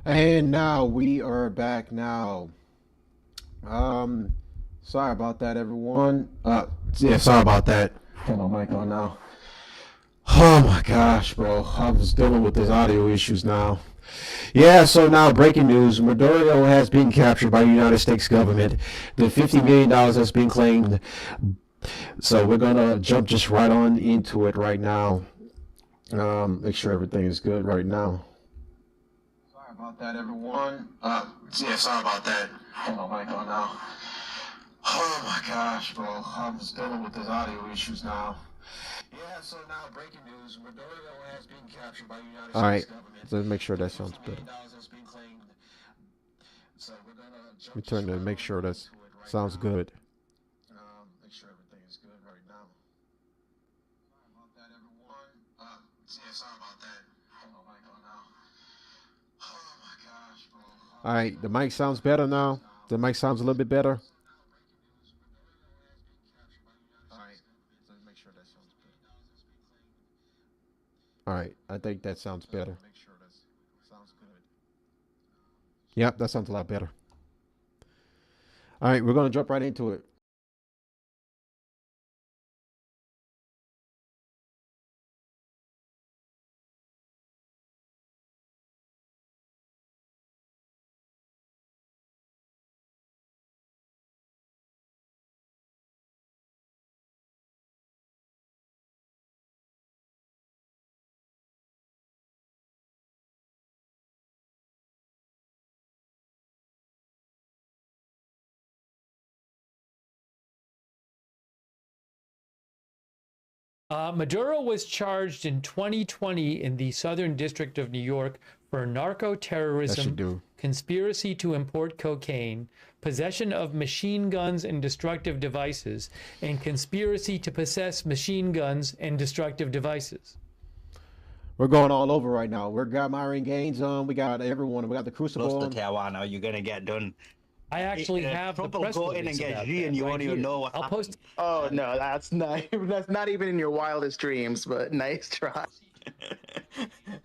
And now we are back now. Um, Sorry about that, everyone. Yeah, sorry about that. Got my mic on now. Oh my gosh, bro. I was dealing with these audio issues now. Yeah, so now breaking news. Maduro has been captured by the United States government. The $50 million has been claimed. So we're gonna jump just right on into it right now. Make sure everything is good right now. Sorry about that, everyone. Yeah, sorry about that. Got my mic on now. Oh my gosh, bro. I was dealing with these audio issues now. Yeah, so now breaking news. Maduro has been captured by the United All right, States government. So make sure that sounds better. Has been claimed. So we're gonna jump. Let me turn to make sure that sounds good. Make sure everything is good right now. Sorry about that, everyone. Yeah, sorry about that. Got my mic on now. Oh my gosh, bro. All right, the mic sounds better now. The mic sounds a little bit better. All right, so make sure that sounds better. All right, I think that sounds better. Make sure that sounds good. Yep, that sounds a lot better. All right, we're gonna jump right into it. Maduro was charged in 2020 in the Southern District of New York for narco That should terrorism, do. conspiracy to import cocaine, possession of machine guns and destructive devices, and conspiracy to possess machine guns and destructive devices. We're going all over right now. We got Myron Gaines on. We got everyone. We got the Plus Crucible the on. Tijuana, you're gonna get done. I actually have the Trump will press go in and release get about G, and that you right won't even here. know what I'll post. happened. Oh no, that's not that's not even in your wildest dreams, but nice try.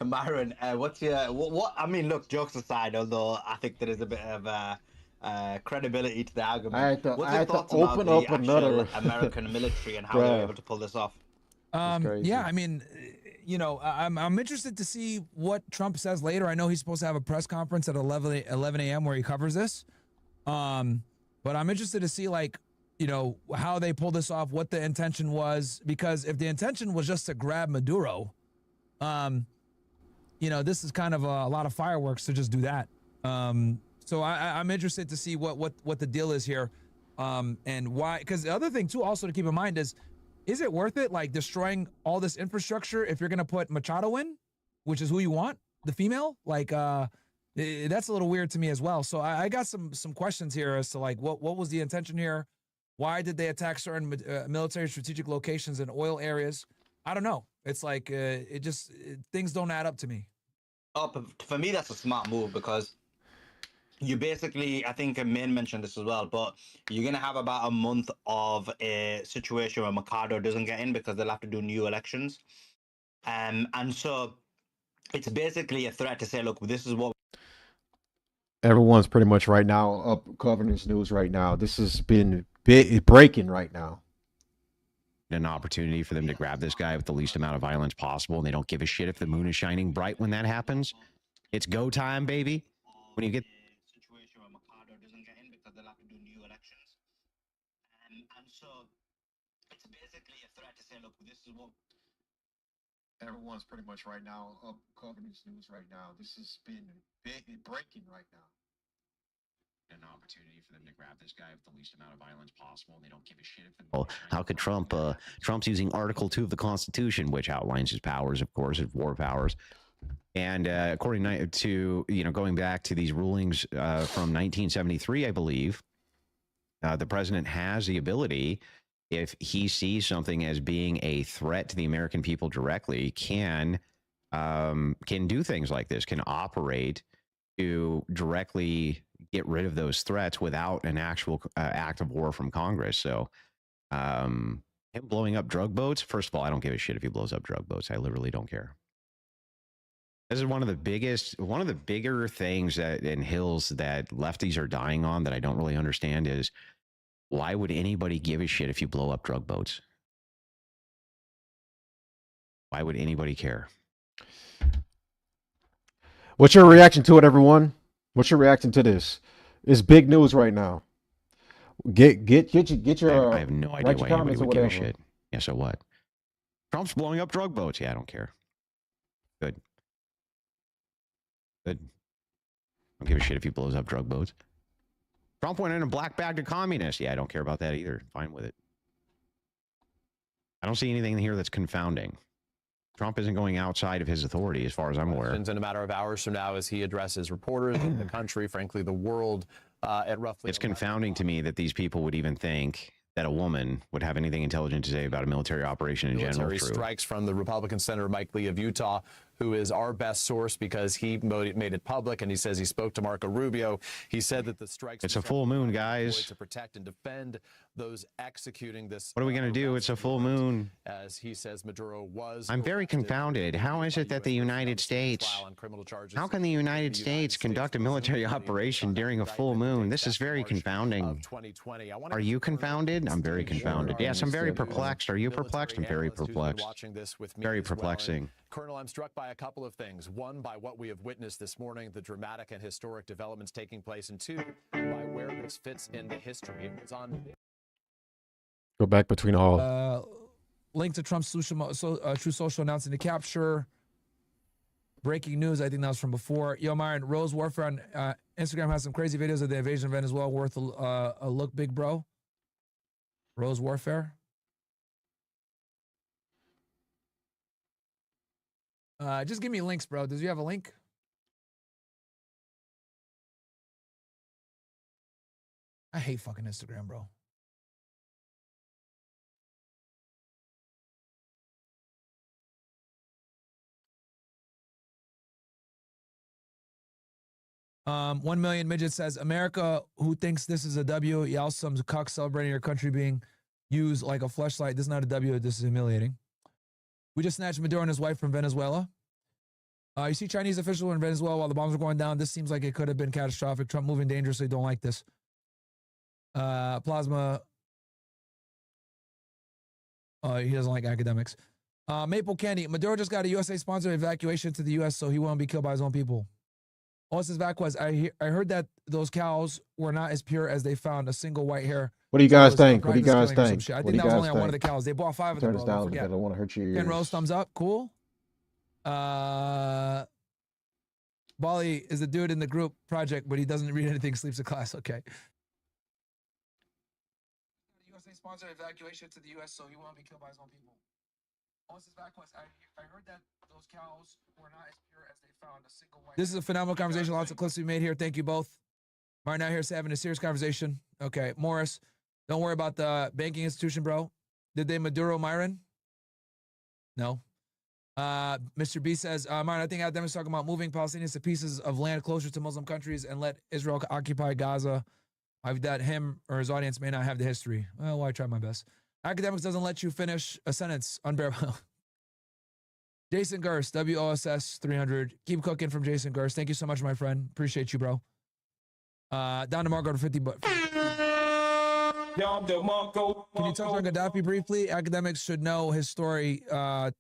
Myron, what's your what? I mean, look, jokes aside, although I think there is a bit of credibility to the argument. What's I your had to thoughts about open the up actual another. American military and how they were Bruh, able to pull this off? it's Yeah, crazy. I mean, I'm interested to see what Trump says later. I know he's supposed to have a press conference at 11 a.m. where he covers this. Um, but I'm interested to see how they pull this off, what the intention was, because if the intention was just to grab Maduro, um, this is kind of a lot of fireworks to just do that. So I'm interested to see what the deal is here, and why. Because the other thing too, also to keep in mind is it worth it, like destroying all this infrastructure if you're gonna put Machado in, which is who you want, the female? That's a little weird to me as well. So I got some questions here as to like what was the intention here? Why did they attack certain military strategic locations and oil areas? I don't know. It's like things don't add up to me. Oh, for me, that's a smart move because you basically, I think Main mentioned this as well, but you're gonna have about a month of a situation where Mercado doesn't get in because they'll have to do new elections. And so it's basically a threat to say, look, this is what. Everyone's pretty much right now up covering this news right now. This has been breaking right now. An opportunity for them to grab this guy with the least amount of violence possible, and they don't give a shit if the moon is shining bright when that happens. It's go time, baby. When you get Situation where Mercado doesn't get in because they'll have to do new elections. And so it's basically a threat to say, look, this is what. Everyone's pretty much right now up covering this news right now. This has been breaking right now. An opportunity for them to grab this guy with the least amount of violence possible, and they don't give a shit if the well, how could Trump's using Article 2 of the Constitution, which outlines his powers, of course, his war powers. And according to, going back to these rulings from 1973, I believe, the president has the ability, if he sees something as being a threat to the American people directly, can do things like this, can operate to directly get rid of those threats without an actual act of war from Congress. So him blowing up drug boats, first of all, I don't give a shit if he blows up drug boats. I literally don't care. This is one of the bigger things that in hills that lefties are dying on that I don't really understand is why would anybody give a shit if you blow up drug boats? Why would anybody care? What's your reaction to it, everyone? What's your reaction to this? It's big news right now. Get your. I have no idea write why your anybody comments or would give a whatever. shit. Yeah, so what? Trump's blowing up drug boats. Yeah, I don't care. Good. Good. Don't give a shit if he blows up drug boats. Trump went in and black bagged a communist. Yeah, I don't care about that either. Fine with it. I don't see anything here that's confounding. Trump isn't going outside of his authority as far as I'm aware. In a matter of hours from now as he addresses reporters in the country, frankly, the world at roughly... It's confounding to me that these people would even think that a woman would have anything intelligent to say about a military operation in general. Military strikes from the Republican Senator Mike Lee of Utah, who is our best source because he made it public, and he says he spoke to Marco Rubio. He said that the strikes... It's a full moon, guys. ...to protect and defend those executing this... What are we going to do? It's a full moon. As he says, Maduro was... I'm very confounded. How is it that the United States... How can the United States conduct a military operation during a full moon? This is very confounding. Are you confounded? I'm very confounded. Yes, I'm very perplexed. Are you perplexed? I'm very perplexed. Very perplexing. Colonel, I'm struck by a couple of things. One, by what we have witnessed this morning, the dramatic and historic developments taking place, and two, by where this fits into history. It's on... Go back between all. Link to Trump's True Social announcing the capture. Breaking news, I think that was from before. Yo, Myron, Rose Warfare on Instagram has some crazy videos of the invasion of Venezuela worth a look, big bro. Rose Warfare. Just give me links, bro. Does you have a link? I hate fucking Instagram, bro. $1 million midget says, America, who thinks this is a W, y'all some cock celebrating your country being used like a fleshlight. This is not a W. This is humiliating. We just snatched Maduro and his wife from Venezuela. You see Chinese officials in Venezuela while the bombs were going down. This seems like it could have been catastrophic. Trump moving dangerously. Don't like this. Plasma. He doesn't like academics. Maple Candy. Maduro just got a USA-sponsored evacuation to the U.S. so he won't be killed by his own people. Osis Vaquez. I heard that those cows were not as pure as they found a single white hair. What do you guys think? What do you guys think? I think that was only on one of the cows. They bought 5 of them. Turn this down a little bit. I don't want to hurt your ears. 10 Rose, thumbs up. Cool. Bali is the dude in the group project, but he doesn't read anything, sleeps in class. Okay. USA-sponsored evacuation to the U.S. so he won't be killed by his own people. I heard that those cows were not as pure as they found a single white. This is a phenomenal conversation. Lots of clips to be made here. Thank you both. Right now, here's having a serious conversation. Okay, Morris, don't worry about the banking institution, bro. Did they Maduro Myron? No. Mr. B says, Myron, I think academics talking about moving Palestinians to pieces of land closer to Muslim countries and let Israel occupy Gaza. I've that him or his audience may not have the history. Well, I try my best. Academics doesn't let you finish a sentence. Unbearable. Jason Gurst, WOSS 300. Keep cooking from Jason Gurst. Thank you so much, my friend. Appreciate you, bro. Down to Marco for 50 bucks. Can you touch on Gaddafi briefly? Academics should know his story for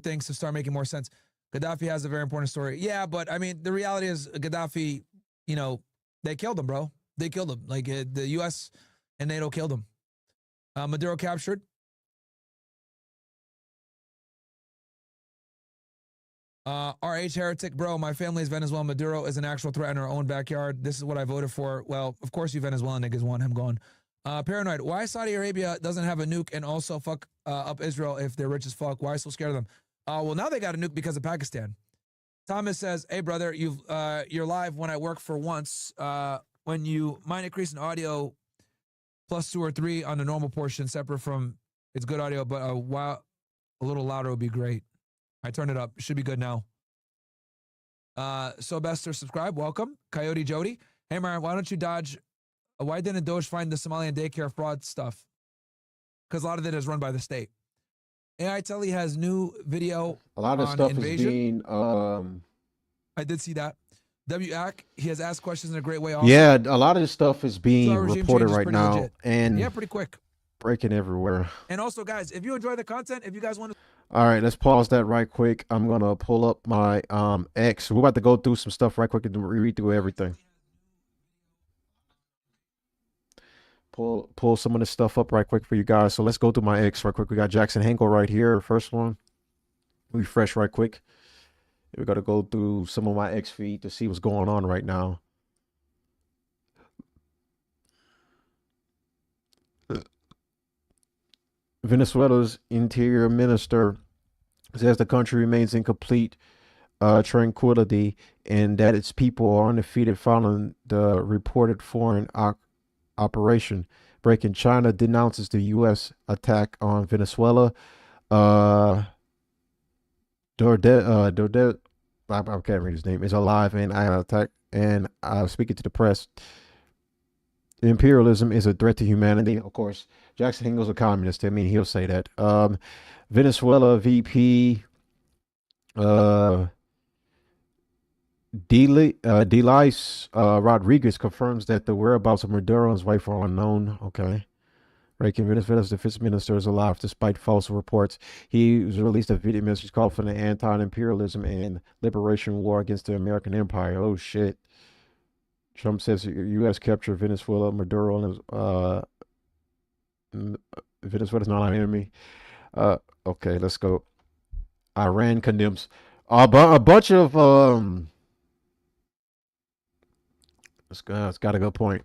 things to start making more sense. Gaddafi has a very important story. Yeah, but I mean, the reality is Gaddafi, you know, they killed him, bro. They killed him. Like the U.S. and NATO killed him. Maduro captured. RH Heretic, bro, my family is Venezuelan. Maduro is an actual threat in our own backyard. This is what I voted for. Well, of course you Venezuelan niggas want him gone. Paranoid, why Saudi Arabia doesn't have a nuke and also fuck up Israel if they're rich as fuck? Why so scared of them? Well, now they got a nuke because of Pakistan. Thomas says, hey, brother, you're live when I work for once. When you might increase in audio +2 or 3 on the normal portion, separate from it's good audio, but a little louder would be great. I turned it up. It should be good now. So Bester, subscribe. Welcome. Coyote Jody. Hey, Myron, why don't you dodge? Why didn't Doge find the Somalian daycare fraud stuff? Because a lot of it is run by the state. AI Telly has new video A lot of on stuff invasion. is being I did see that. WAC, he has asked questions in a great way also. yeah, a lot of this stuff is So being our regime reported change is right pretty now legit. and Yeah, pretty quick. breaking everywhere. And also, guys, if you enjoy the content, if you guys want to All right, let's pause that right quick. I'm gonna pull up my X. We're about to go through some stuff right quick and read through everything. Pull some of this stuff up right quick for you guys. So let's go through my X right quick. We got Jackson Hangle right here, first one. Refresh right quick. We got to go through some of my X feed to see what's going on right now. Venezuela's interior minister says the country remains in complete tranquility and that its people are undefeated following the reported foreign operation. Breaking: China denounces the U.S. attack on Venezuela. Dorde, I can't read his name, is alive and attack. And speaking to the press, imperialism is a threat to humanity. Of course, Jackson Hingle's a communist. I mean, he'll say that. Venezuela VP Delise Rodriguez confirms that the whereabouts of Maduro and his wife are unknown. Okay. Breaking: Venezuela's defense minister is alive despite false reports. He released a video message called for the anti-imperialism and liberation war against the American empire. Oh, shit. Trump says U.S. captured Venezuela. Maduro and Venezuela's not an enemy. Okay, let's go. Iran condemns a bunch of it's got a good point.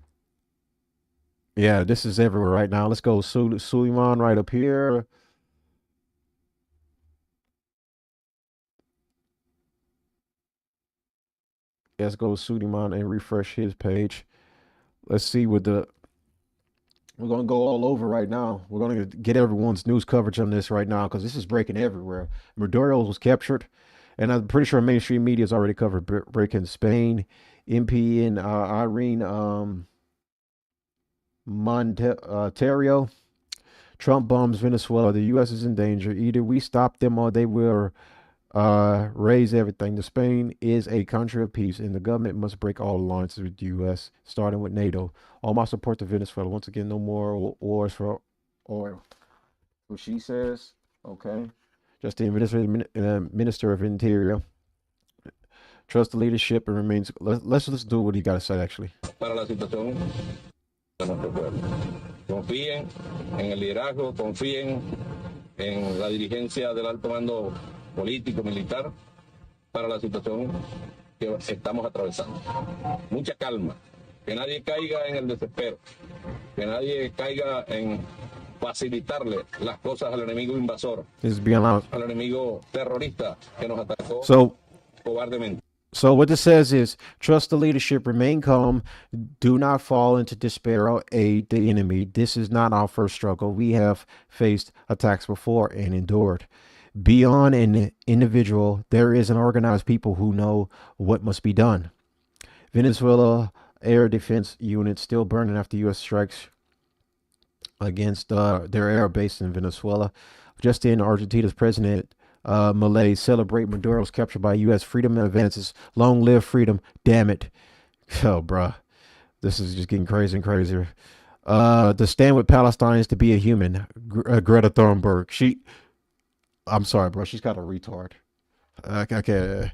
Yeah, this is everywhere right now. Let's go. Suleiman right up here. Let's go Suleiman and refresh his page. Let's see what we're going to go all over right now. We're going to get everyone's news coverage on this right now because this is breaking everywhere. Maduro was captured, and I'm pretty sure mainstream media has already covered breaking Spain. MP in Irene Monterio. Trump bombs Venezuela. The U.S. is in danger. Either we stop them or they will raise everything. The Spain is a country of peace, and the government must break all alliances with the U.S., starting with NATO. All my support to Venezuela. Once again, no more wars for oil. What she says. Okay. Just the Minister of Interior. Trust the leadership and remains. Let's do what he got to say, actually. Para la situación de nuestro pueblo. Confíen en el liderazgo, confíen en la dirigencia del alto mando político, militar, para la situación que estamos atravesando. Mucha calma, que nadie caiga en el desespero, que nadie caiga en facilitarle las cosas al enemigo invasor, al enemigo terrorista que nos atacó cobardemente. So what this says is, trust the leadership, remain calm, do not fall into despair or aid the enemy. This is not our first struggle. We have faced attacks before and endured. Beyond an individual, there is an organized people who know what must be done. Venezuela air defense units still burning after U.S. strikes against their air base in Venezuela. Just in, Argentina's president Malay celebrate Maduro's capture by U.S. freedom advances. Long live freedom. Damn it. Oh, bruh. This is just getting crazier and crazier. The stand with Palestine is to be a human. Greta Thunberg. I'm sorry, bro. She's got a retard. Okay.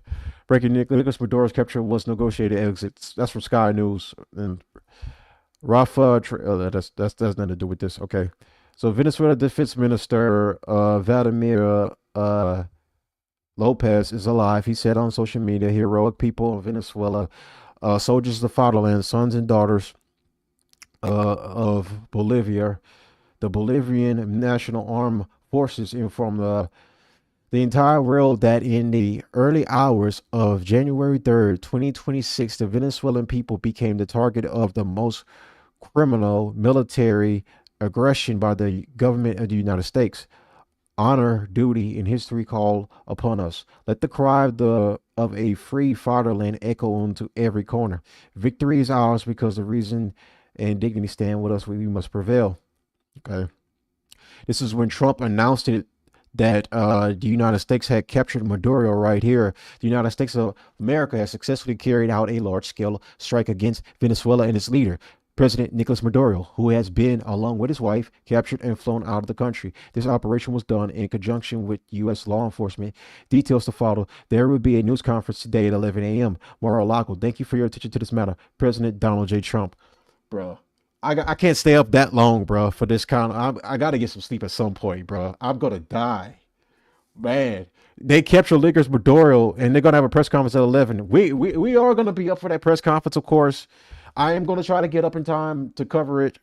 Breaking: Nicolas Maduro's capture was negotiated exits. That's from Sky News. And Rafa, that's nothing to do with this. Okay. So Venezuela Defense Minister Vladimir Lopez is alive. He said on social media, heroic people of Venezuela, soldiers of the fatherland, sons and daughters of Bolivia, the Bolivian National Armed Forces informed the entire world that in the early hours of January 3rd, 2026, the Venezuelan people became the target of the most criminal military aggression by the government of the United States. Honor, duty, and history call upon us. Let the cry of a free fatherland echo into every corner. Victory is ours because the reason and dignity stand with us. We must prevail. Okay. This is when Trump announced it that the United States had captured Maduro right here. The United States of America has successfully carried out a large-scale strike against Venezuela and its leader, President Nicolas Maduro, who has been, along with his wife, captured and flown out of the country. This operation was done in conjunction with U.S. law enforcement. Details to follow. There will be a news conference today at 11 a.m. Mar-a-Lago. Thank you for your attention to this matter. President Donald J. Trump. Bro, I can't stay up that long, bro, for this kind of. I got to get some sleep at some point, bro. I'm going to die. Man, they captured Nicolas Maduro, and they're gonna have a press conference at 11. We are gonna be up for that press conference, of course. I am gonna try to get up in time to cover it.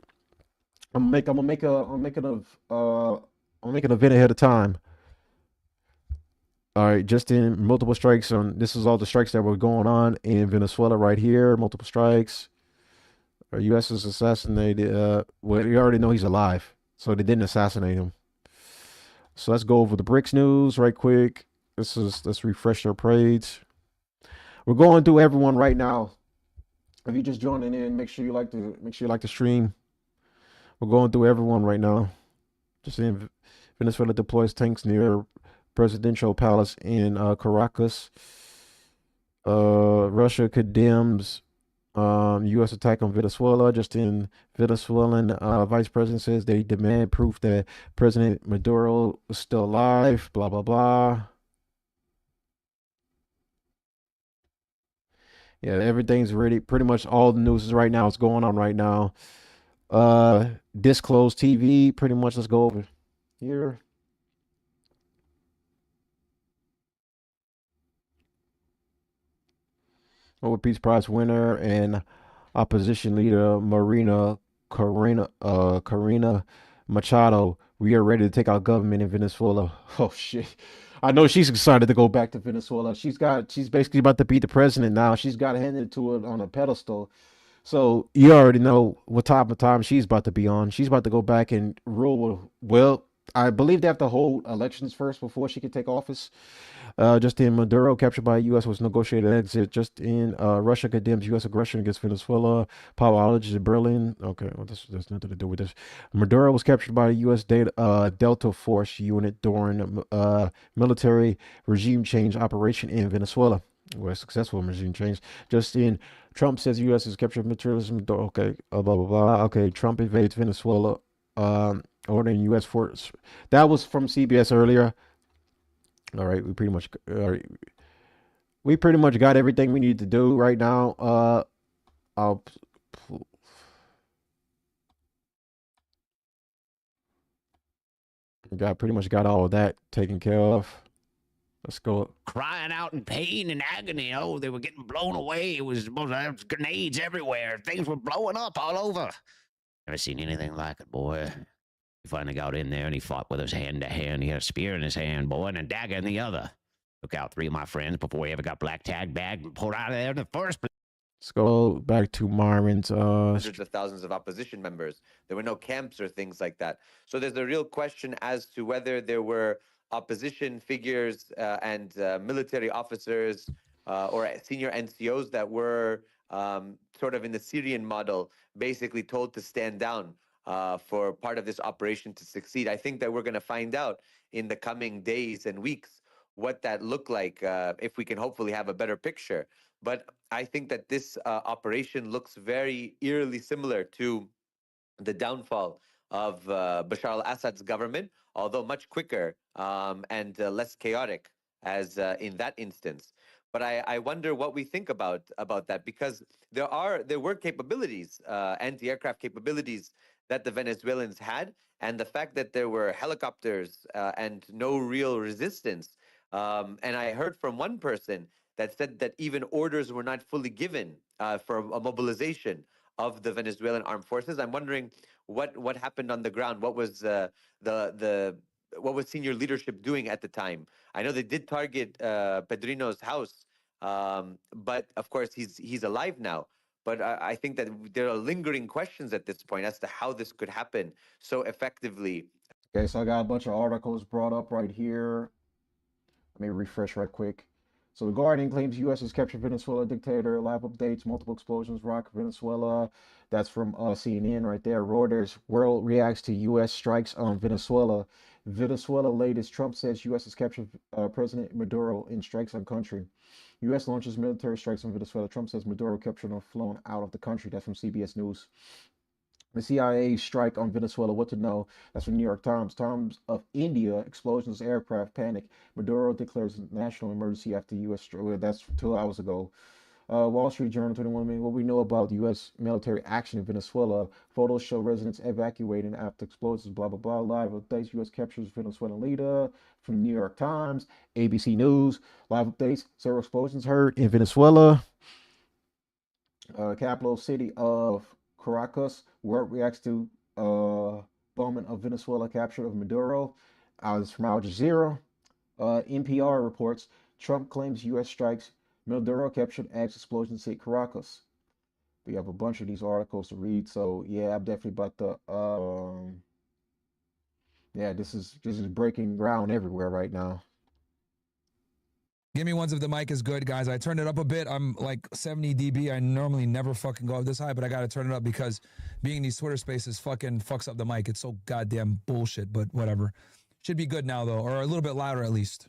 I'm gonna make a I'm making an event ahead of time. All right, just in multiple strikes on. This is all the strikes that were going on in Venezuela right here. Multiple strikes. Our U.S. is assassinated. Well, you already know he's alive, so they didn't assassinate him. So let's go over the BRICS news right quick. Let's refresh our page. We're going through everyone right now. If you're just joining in, make sure you like the stream. We're going through everyone right now. Just in Venezuela deploys tanks near presidential palace in Caracas. Russia condemns U.S. attack on Venezuela. Just in Venezuelan vice president says they demand proof that President Maduro is still alive. Blah blah blah. Yeah, everything's ready. Pretty much all the news is right now. It's going on right now. Disclosed TV. Pretty much. Let's go over here. Nobel Peace Prize winner and opposition leader Karina Machado. We are ready to take out government in Venezuela. Oh shit. I know she's excited to go back to Venezuela. She's basically about to beat the president now. She's got handed to it on a pedestal. So you already know what type of time she's about to be on. She's about to go back and rule. Well, I believe they have to hold elections first before she can take office. Just in Maduro, captured by U.S. was negotiated exit. Just in Russia condemns U.S. aggression against Venezuela. Power outage in Berlin. Okay, well, there's nothing to do with this. Maduro was captured by a U.S. Delta Force unit during military regime change operation in Venezuela. Well, successful regime change. Just in Trump says U.S. has captured materialism. Okay, blah blah blah. Okay, Trump invades Venezuela. Ordering U.S. force. That was from CBS earlier. All right, we pretty much got everything we need to do right now. I'll pretty much got all of that taken care of. Let's go. Crying out in pain and agony. Oh, they were getting blown away. There was grenades everywhere. Things were blowing up all over. Never seen anything like it, boy. He finally got in there and he fought with us hand to hand. He had a spear in his hand, boy, and a dagger in the other. Took out 3 of my friends before he ever got black tag bagged and pulled out of there in the first place. Let's go back to Marvin's. Hundreds of thousands of opposition members. There were no camps or things like that. So there's a real question as to whether there were opposition figures and military officers or senior NCOs that were sort of in the Syrian model, basically told to stand down for part of this operation to succeed. I think that we're going to find out in the coming days and weeks what that looked like, if we can hopefully have a better picture. But I think that this operation looks very eerily similar to the downfall of Bashar al-Assad's government, although much quicker and less chaotic as in that instance. But I wonder what we think about that, because there were capabilities, anti-aircraft capabilities that the Venezuelans had, and the fact that there were helicopters and no real resistance. And I heard from one person that said that even orders were not fully given for a mobilization of the Venezuelan armed forces. I'm wondering what happened on the ground. What was what was senior leadership doing at the time? I know they did target Pedrino's house, but of course he's alive now. But I think that there are lingering questions at this point as to how this could happen so effectively. Okay, so I got a bunch of articles brought up right here. Let me refresh right quick. So the Guardian claims U.S. has captured Venezuela dictator. Live updates, multiple explosions rock Venezuela. That's from CNN right there. Reuters, world reacts to U.S. strikes on Venezuela. Venezuela latest, Trump says U.S. has captured President Maduro in strikes on country. U.S. launches military strikes on Venezuela. Trump says Maduro captured or flown out of the country. That's from CBS News. The CIA strike on Venezuela. What to know? That's from New York Times. Times of India. Explosions, aircraft, panic. Maduro declares national emergency after U.S. That's 2 hours ago. Wall Street Journal 21 minutes. What we know about U.S. military action in Venezuela. Photos show residents evacuating after explosions. Blah blah blah. Live updates. U.S. captures Venezuelan leader from New York Times. ABC News. Live updates. Several explosions heard in Venezuela. Capital city of Caracas. World reacts to bombing of Venezuela capture of Maduro. This from Al Jazeera. NPR reports Trump claims U.S. strikes. Maduro captured as explosions hit Caracas. We have a bunch of these articles to read, so yeah, I'm definitely about to. Yeah, this is breaking ground everywhere right now. Give me ones if the mic is good, guys. I turned it up a bit. I'm like 70 dB. I normally never fucking go up this high, but I gotta turn it up because being in these Twitter spaces fucking fucks up the mic. It's so goddamn bullshit, but whatever. Should be good now though, or a little bit louder at least.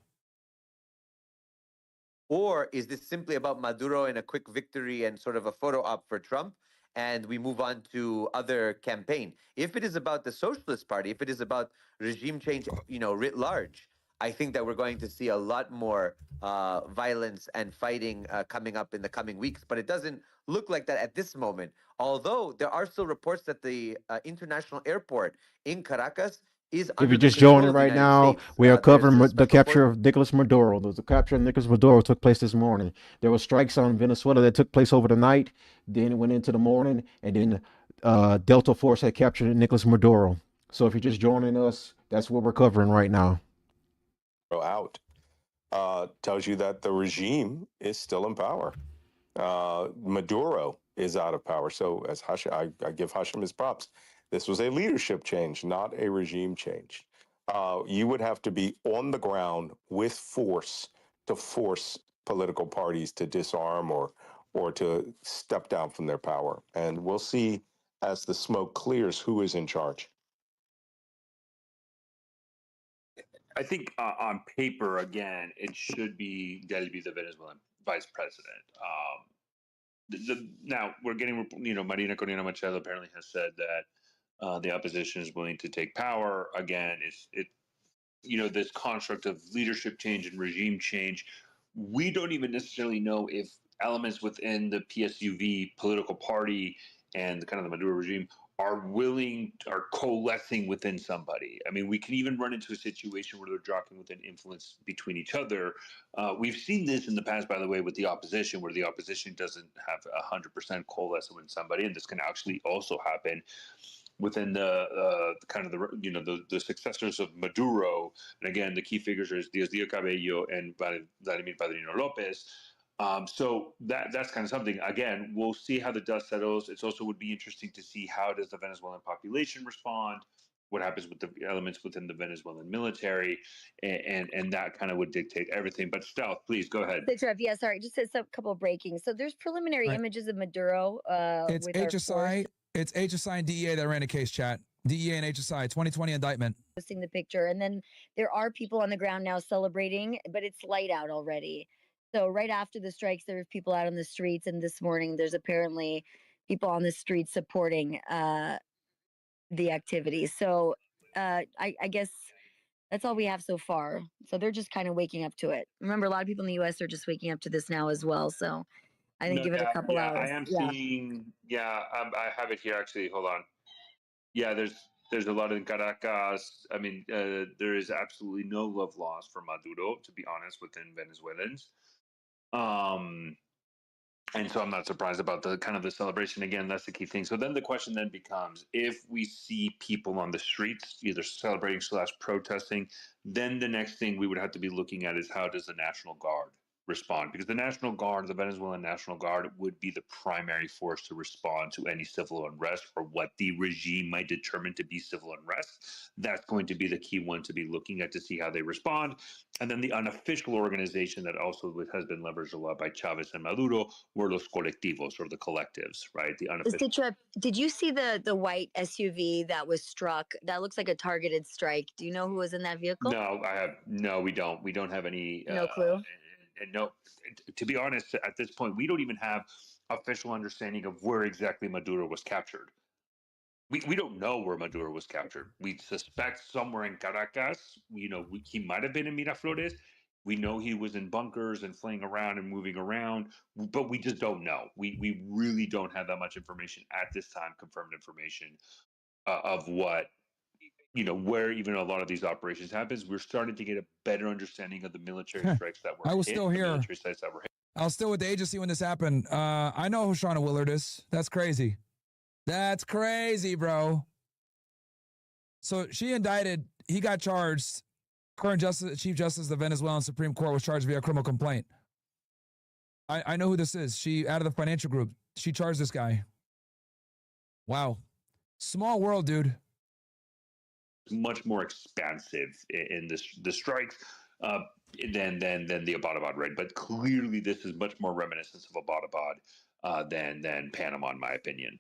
Or is this simply about Maduro and a quick victory and sort of a photo op for Trump? And we move on to other campaign. If it is about the Socialist Party, if it is about regime change, writ large, I think that we're going to see a lot more violence and fighting coming up in the coming weeks. But it doesn't look like that at this moment. Although there are still reports that the international airport in Caracas is If under you're the just control joining of the right United now, States. we are There's covering a the special capture force. of Nicolas Maduro. The capture of Nicolas Maduro took place this morning. There were strikes on Venezuela that took place over the night, then it went into the morning, and then Delta Force had captured Nicolas Maduro. So if you're just joining us, that's what we're covering right now. Out tells you that the regime is still in power. Maduro is out of power. So as I give Hashim his props. This was a leadership change, not a regime change. You would have to be on the ground with force to force political parties to disarm or to step down from their power. And we'll see as the smoke clears who is in charge. I think on paper, again, it should be the Venezuelan vice president. Now we're getting, Marina Corina Machado apparently has said that the opposition is willing to take power. Again, this construct of leadership change and regime change. We don't even necessarily know if elements within the PSUV political party and kind of the Maduro regime are coalescing within somebody. I mean, we can even run into a situation where they're jockeying with an influence between each other. We've seen this in the past, by the way, with the opposition, where the opposition doesn't have 100% coalesce with somebody, and this can actually also happen within the kind of the successors of Maduro. And again, the key figures are Diosdado Cabello and Vladimir Padrino Lopez. So that's kind of something. Again, we'll see how the dust settles. It also would be interesting to see how does the Venezuelan population respond, what happens with the elements within the Venezuelan military, and that kind of would dictate everything. But Stealth, please go ahead. Thanks, Rev. Yeah, sorry, just a couple breaking. So there's preliminary images of Maduro. It's with HSI. It's HSI and DEA that ran a case, chat. DEA and HSI, 2020 indictment. Posting the picture, and then there are people on the ground now celebrating, but it's light out already. So right after the strikes, there were people out on the streets, and this morning there's apparently people on the streets supporting the activity. So I guess that's all we have so far. So they're just kind of waking up to it. Remember, a lot of people in the U.S. are just waking up to this now as well. So I think give it a couple hours. I am seeing. Yeah, I have it here actually. Hold on. Yeah, there's a lot in Caracas. I mean, there is absolutely no love lost for Maduro, to be honest, within Venezuelans. And so I'm not surprised about the kind of the celebration. Again, that's the key thing. So then the question then becomes, if we see people on the streets either celebrating / protesting, then the next thing we would have to be looking at is how does the National Guard respond, because the National Guard, the Venezuelan National Guard, would be the primary force to respond to any civil unrest or what the regime might determine to be civil unrest. That's going to be the key one to be looking at to see how they respond. And then the unofficial organization that also has been leveraged a lot by Chavez and Maduro were los colectivos, or the collectives, right? The unofficial. Mr. Trip, did you see the white SUV that was struck? That looks like a targeted strike. Do you know who was in that vehicle? No, we don't. We don't have any. No clue. And no, to be honest, at this point, we don't even have official understanding of where exactly Maduro was captured. We don't know where Maduro was captured. We suspect somewhere in Caracas. He might have been in Miraflores. We know he was in bunkers and flying around and moving around, but we just don't know. We really don't have that much information at this time, confirmed information of what, where even a lot of these operations happens. We're starting to get a better understanding of the military strikes that were I was hit, still the here. military sites that were hit. I was still with the agency when this happened. I know who Shauna Willard is. That's crazy. That's crazy, bro. So she indicted, he got charged. Current Chief Justice of the Venezuelan Supreme Court was charged via criminal complaint. I know who this is. She, out of the financial group, she charged this guy. Wow. Small world, dude. Much more expansive in the strikes than the Abbottabad raid, but clearly this is much more reminiscent of Abbottabad than Panama, in my opinion.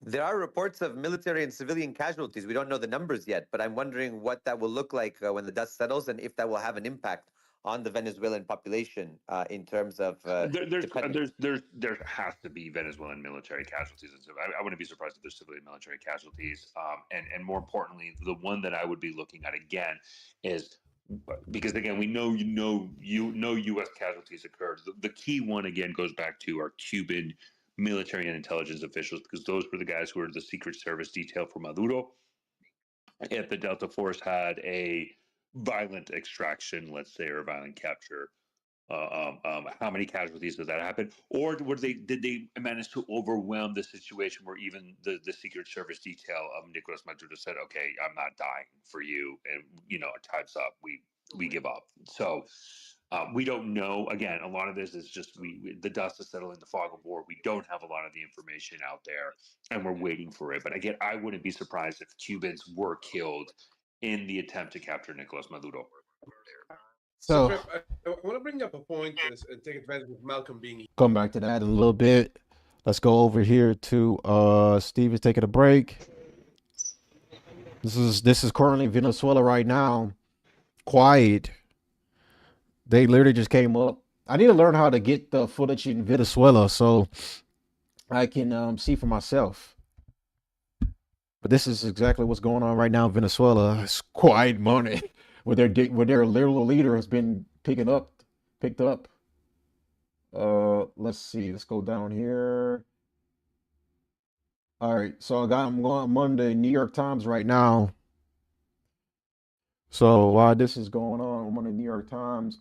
There are reports of military and civilian casualties. We don't know the numbers yet, but I'm wondering what that will look like when the dust settles, and if that will have an impact on the Venezuelan population in terms of. There has to be Venezuelan military casualties. I wouldn't be surprised if there's civilian military casualties. And more importantly, the one that I would be looking at again is, because again, we know U.S. casualties occurred. The key one again goes back to our Cuban military and intelligence officials, because those were the guys who were the Secret Service detail for Maduro. If the Delta Force had a violent extraction, let's say, or a violent capture, how many casualties did that happen? Or did they manage to overwhelm the situation where even the Secret Service detail of Nicolas Maduro said, okay, I'm not dying for you, and time's up, we give up. So we don't know. Again, a lot of this is just the dust is settling, the fog of war. We don't have a lot of the information out there, and we're waiting for it. But again, I wouldn't be surprised if Cubans were killed in the attempt to capture Nicolas Maduro. So I want to bring up a point and take advantage of Malcolm being. Come back to that in a little bit. Let's go over here to Steve is taking a break. This is currently Venezuela right now. Quiet. They literally just came up. I need to learn how to get the footage in Venezuela so I can see for myself. But this is exactly what's going on right now in Venezuela. It's quiet money. Where their little leader has been picked up. Let's see. Let's go down here. All right. So I'm going on the New York Times right now. So while this is going on, I'm on the New York Times.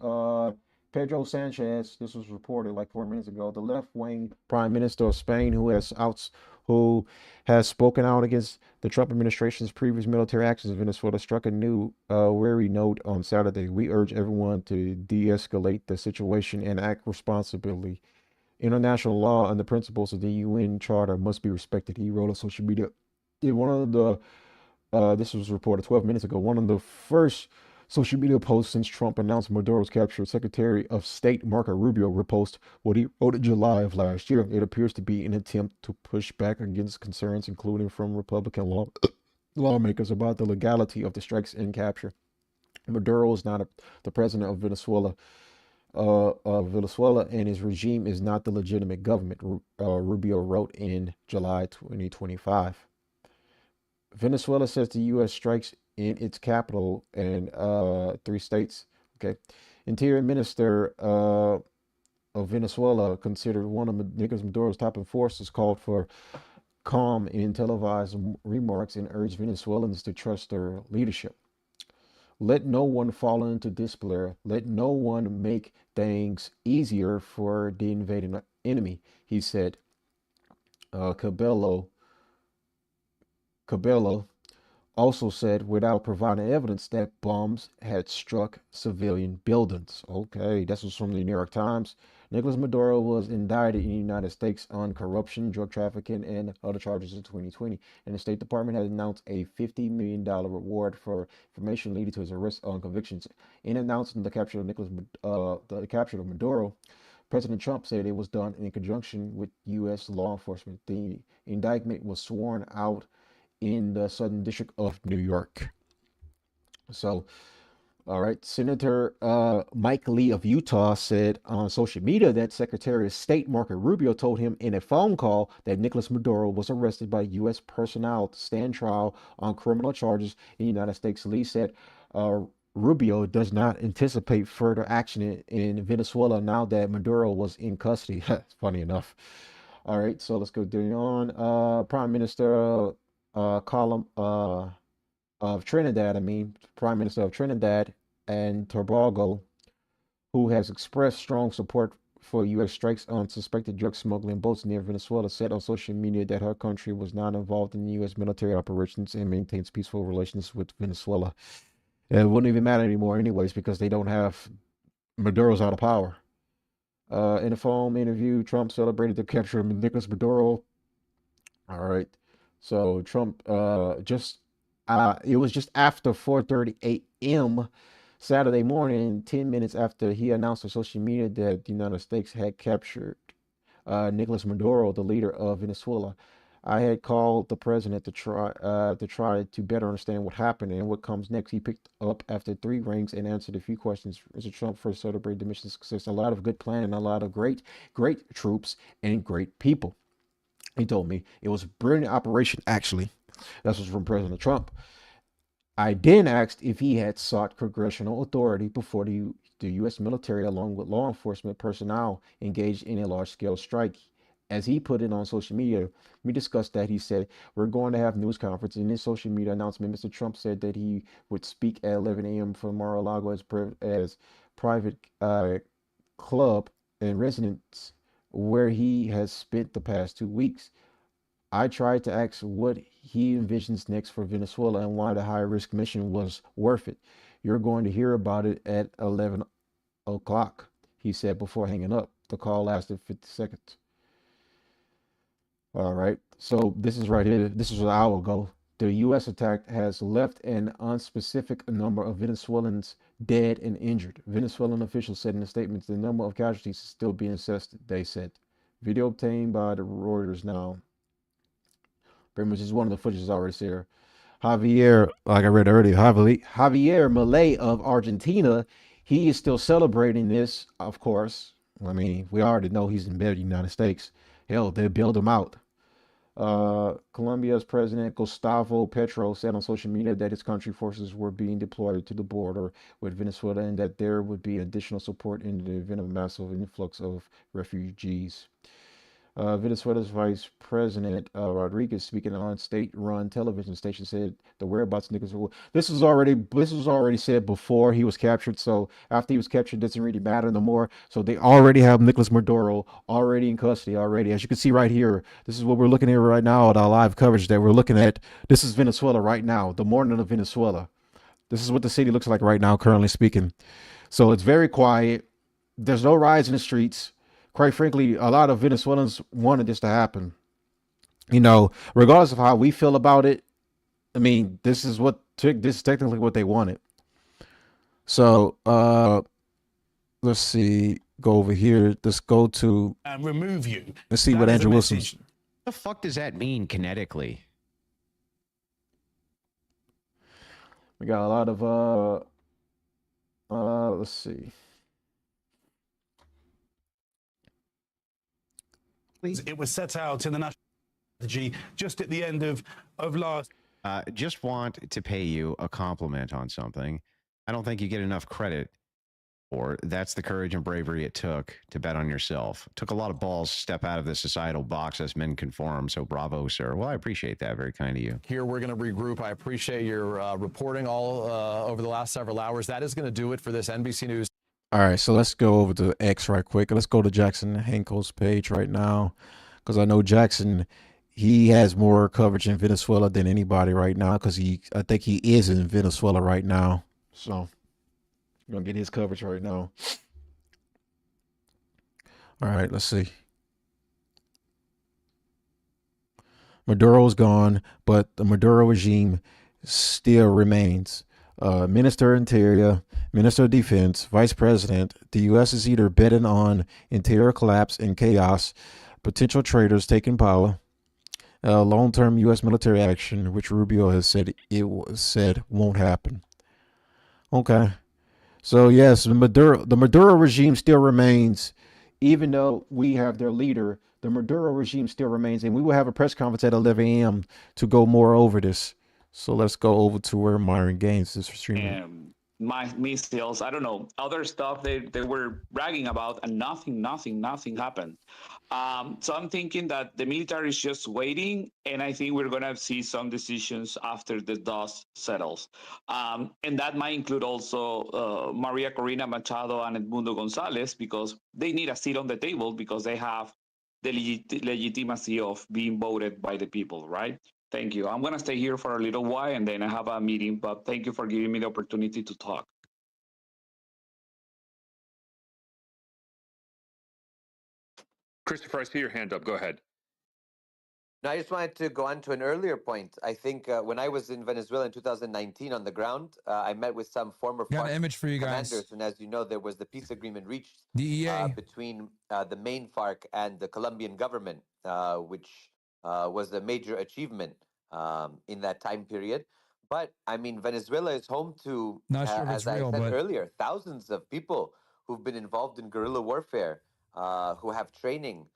Pedro Sanchez, this was reported like 4 minutes ago, the left-wing prime minister of Spain, who has spoken out against the Trump administration's previous military actions in Venezuela, struck a new wary note on Saturday. We urge everyone to de-escalate the situation and act responsibly. International law and the principles of the UN Charter must be respected, he wrote on social media. In one of the this was reported 12 minutes ago. One of the first social media posts since Trump announced Maduro's capture, Secretary of State Marco Rubio reposted what he wrote in July of last year. It appears to be an attempt to push back against concerns, including from Republican lawmakers, about the legality of the strikes and capture. Maduro is not the president of Venezuela. Venezuela and his regime is not the legitimate government, Rubio wrote in July 2025. Venezuela says the U.S. strikes in its capital and 3 states. Okay, Interior Minister of Venezuela, considered one of Nicolas Maduro's top enforcers, called for calm in televised remarks and urged Venezuelans to trust their leadership. Let no one fall into despair. Let no one make things easier for the invading enemy, he said. Cabello also said without providing evidence that bombs had struck civilian buildings. Okay, this was from the New York Times. Nicolas Maduro was indicted in the United States on corruption, drug trafficking, and other charges in 2020. And the State Department has announced a $50 million reward for information leading to his arrest on convictions. In announcing the capture of Maduro, President Trump said it was done in conjunction with U.S. law enforcement. The indictment was sworn out in the Southern District of New York. So, all right, Senator Mike Lee of Utah said on social media that Secretary of State Marco Rubio told him in a phone call that Nicolas Maduro was arrested by U.S. personnel to stand trial on criminal charges in the United States. Lee said Rubio does not anticipate further action in Venezuela now that Maduro was in custody. Funny enough. All right, so let's go down on. Prime Minister of Trinidad, Prime Minister of Trinidad and Tobago, who has expressed strong support for U.S. strikes on suspected drug smuggling boats near Venezuela, said on social media that her country was not involved in U.S. military operations and maintains peaceful relations with Venezuela. It wouldn't even matter anymore anyways because they don't have Maduro's out of power. In a phone interview, Trump celebrated the capture of Nicolas Maduro. All right. So Trump it was just after 4:30 a.m. Saturday morning, 10 minutes after he announced on social media that the United States had captured Nicolas Maduro, the leader of Venezuela. I had called the president to try to better understand what happened and what comes next. He picked up after 3 rings and answered a few questions. Mr. Trump first celebrated the mission's success. A lot of good planning, a lot of great troops and great people. He told me it was a brilliant operation, actually. That was from President Trump. I then asked if he had sought congressional authority before the U.S. military, along with law enforcement personnel, engaged in a large-scale strike. As he put it on social media, we discussed that. He said, we're going to have news conference. In his social media announcement, Mr. Trump said that he would speak at 11 a.m. from Mar-a-Lago as private club and residence where he has spent the past 2 weeks. I tried to ask what he envisions next for Venezuela and why the high-risk mission was worth it. You're going to hear about it at 11 o'clock, he said before hanging up. The call lasted 50 seconds. All right, so this is right here. This was an hour ago. The U.S. attack has left an unspecific number of Venezuelans dead and injured. Venezuelan officials said in a statement the number of casualties is still being assessed, they said. Video obtained by the Reuters now. Pretty much is one of the footage is already there. Javier, like I read earlier, Javier Milei of Argentina, he is still celebrating this, of course. I mean, we already know he's in bed in the United States. Hell, they bailed him out. Colombia's President Gustavo Petro said on social media that his country forces were being deployed to the border with Venezuela and that there would be additional support in the event of a massive influx of refugees. Venezuela's Vice President Rodriguez, speaking on state-run television station, said the whereabouts of Nicolas. This was already said before he was captured. So after he was captured, it doesn't really matter no more. So they already have Nicolas Maduro already in custody already. As you can see right here, this is what we're looking at right now at our live coverage that we're looking at. This is Venezuela right now, the morning of Venezuela. This is what the city looks like right now, currently speaking. So it's very quiet. There's no riots in the streets. Quite frankly, a lot of Venezuelans wanted this to happen. You know, regardless of how we feel about it, I mean, this is technically what they wanted. So, let's see, go over here. Let's go to remove you. Let's see what Andrew Wilson's. What the fuck does that mean kinetically? We got a lot of let's see. It was set out in the national strategy just at the end of last. Just want to pay you a compliment on something. I don't think you get enough credit for. That's the courage and bravery it took to bet on yourself. It took a lot of balls to step out of the societal box as men conform. So bravo, sir. Well, I appreciate that. Very kind of you. Here, we're going to regroup. I appreciate your reporting all over the last several hours. That is going to do it for this NBC News. All right, so let's go over to X right quick. Let's go to Jackson Henkel's page right now, because I know Jackson he has more coverage in Venezuela than anybody right now because I think he is in Venezuela right now. So we're gonna get his coverage right now. All right, let's see. Maduro's gone, but the Maduro regime still remains. Minister of Interior, Minister of Defense, Vice President. The U.S. is either betting on interior collapse and chaos, potential traitors taking power, long-term U.S. military action, which Rubio has said won't happen. Okay, so yes, the Maduro regime still remains, even though we have their leader. The Maduro regime still remains, and we will have a press conference at 11 a.m. to go more over this. So let's go over to where Myron Gaines is streaming. My missiles, I don't know, other stuff they were bragging about, and nothing happened. So I'm thinking that the military is just waiting, and I think we're going to see some decisions after the dust settles. And that might include also Maria Corina Machado and Edmundo Gonzalez, because they need a seat on the table because they have the legitimacy of being voted by the people, right? Thank you. I'm going to stay here for a little while and then I have a meeting, but thank you for giving me the opportunity to talk. Christopher, I see your hand up. Go ahead. No, I just wanted to go on to an earlier point. I think when I was in Venezuela in 2019 on the ground, I met with some former Got an image for you guys. commanders, and as you know, there was the peace agreement reached between the main FARC and the Colombian government, which was a major achievement in that time period. But I mean, Venezuela is home to, as I said earlier, thousands of people who've been involved in guerrilla warfare, who have training,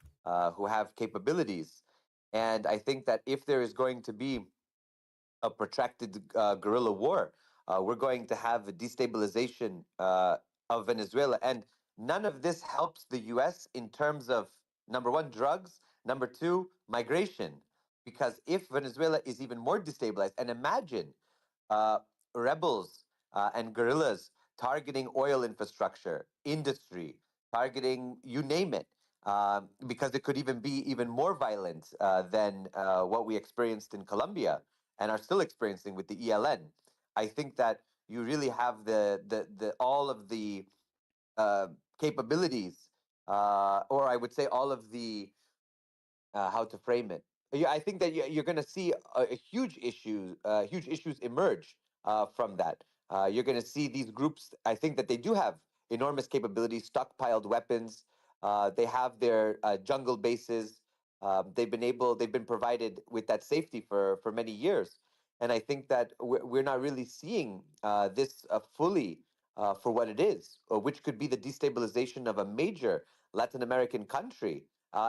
who have capabilities. And I think that if there is going to be a protracted guerrilla war, we're going to have a destabilization of Venezuela. And none of this helps the US in terms of, number one, drugs, number two, migration. Because if Venezuela is even more destabilized, and imagine rebels and guerrillas targeting oil infrastructure, industry, targeting you name it, because it could even be even more violent than what we experienced in Colombia and are still experiencing with the ELN. I think that you really have the all of the capabilities, or I would say all of the how to frame it. Yeah, I think that you're going to see a huge issues emerge from that. You're going to see these groups. I think that they do have enormous capabilities, stockpiled weapons. They have their jungle bases. They've been provided with that safety for many years. And I think that we're not really seeing this fully for what it is, which could be the destabilization of a major Latin American country.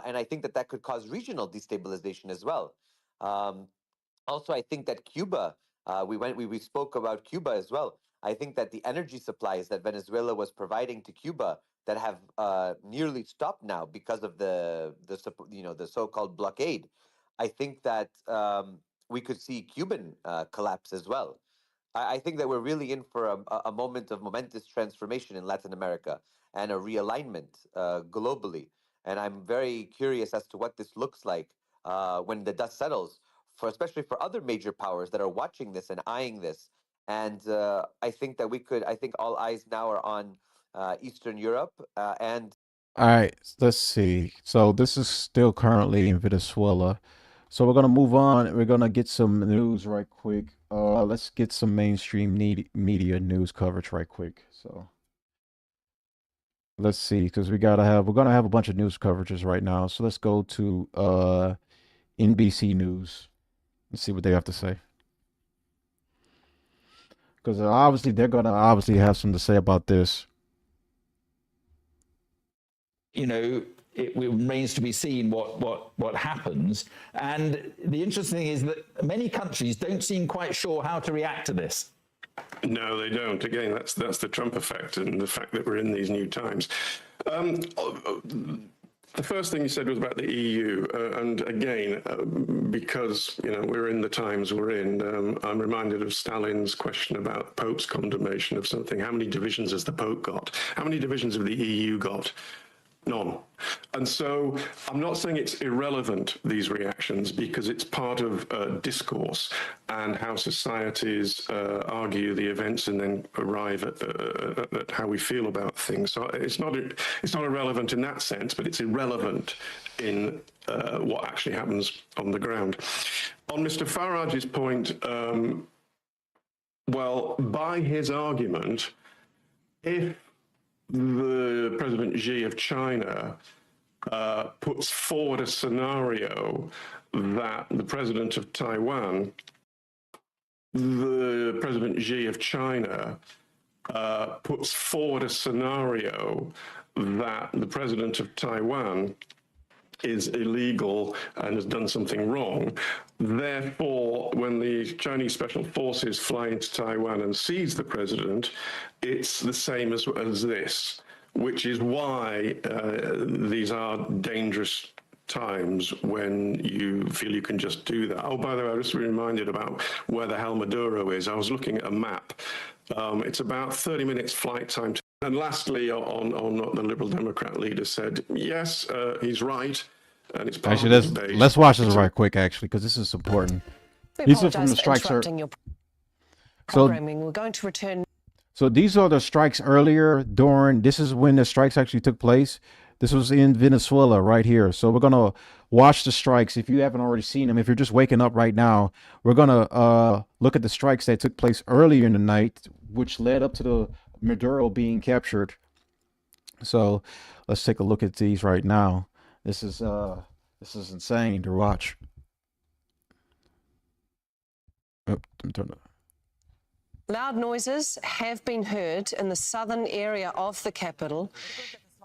And I think that that could cause regional destabilization as well. Also, I think that Cuba, we spoke about Cuba as well. I think that the energy supplies that Venezuela was providing to Cuba that have nearly stopped now because of the so-called blockade. I think that we could see Cuban collapse as well. I think that we're really in for a moment of momentous transformation in Latin America and a realignment globally. And I'm very curious as to what this looks like when the dust settles, especially for other major powers that are watching this and eyeing this. And I think that I think all eyes now are on Eastern Europe and. All right, let's see. So this is still currently in Venezuela. So we're gonna move on. We're gonna get some news right quick. Let's get some mainstream media news coverage right quick. So let's see, because we're gonna have a bunch of news coverages right now. So let's go to NBC News. Let's see what they have to say. Because obviously they're gonna have something to say about this. It remains to be seen what happens. And the interesting thing is that many countries don't seem quite sure how to react to this. No, they don't. Again, that's the Trump effect and the fact that we're in these new times. The first thing you said was about the EU, and again, because we're in the times we're in, I'm reminded of Stalin's question about Pope's condemnation of something. How many divisions has the Pope got? How many divisions have the EU got? None. And so I'm not saying it's irrelevant, these reactions, because it's part of discourse and how societies argue the events and then arrive at how we feel about things. So it's not irrelevant in that sense, but it's irrelevant in what actually happens on the ground. On Mr. Farage's point, well, by his argument, if the President Xi of China puts forward a scenario that the President of Taiwan, puts forward a scenario that the President of Taiwan is illegal and has done something wrong. Therefore, when the Chinese special forces fly into Taiwan and seize the president, it's the same as this, which is why these are dangerous times when you feel you can just do that. Oh, by the way, I was just reminded about where the hell Maduro is. I was looking at a map. It's about 30 minutes flight time. And lastly, on the Liberal Democrat leader said, yes, he's right. And it's Actually, let's watch this right quick, actually, because this is important. These are from the strikes. Programming. We're going to return. So these are the strikes earlier during. This is when the strikes actually took place. This was in Venezuela right here. So we're gonna watch the strikes. If you haven't already seen them, if you're just waking up right now, we're gonna look at the strikes that took place earlier in the night, which led up to the Maduro being captured. So let's take a look at these right now. This is insane to watch. Oh, turn it. Loud noises have been heard in the southern area of the capital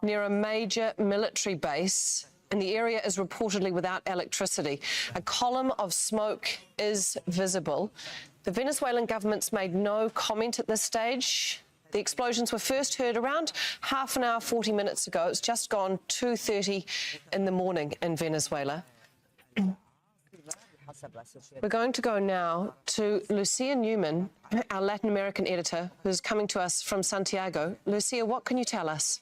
near a major military base, and the area is reportedly without electricity. A column of smoke is visible. The Venezuelan government's made no comment at this stage. The explosions were first heard around half an hour, 40 minutes ago. It's just gone 2:30 in the morning in Venezuela. We're going to go now to Lucia Newman, our Latin American editor, who's coming to us from Santiago. Lucia, what can you tell us?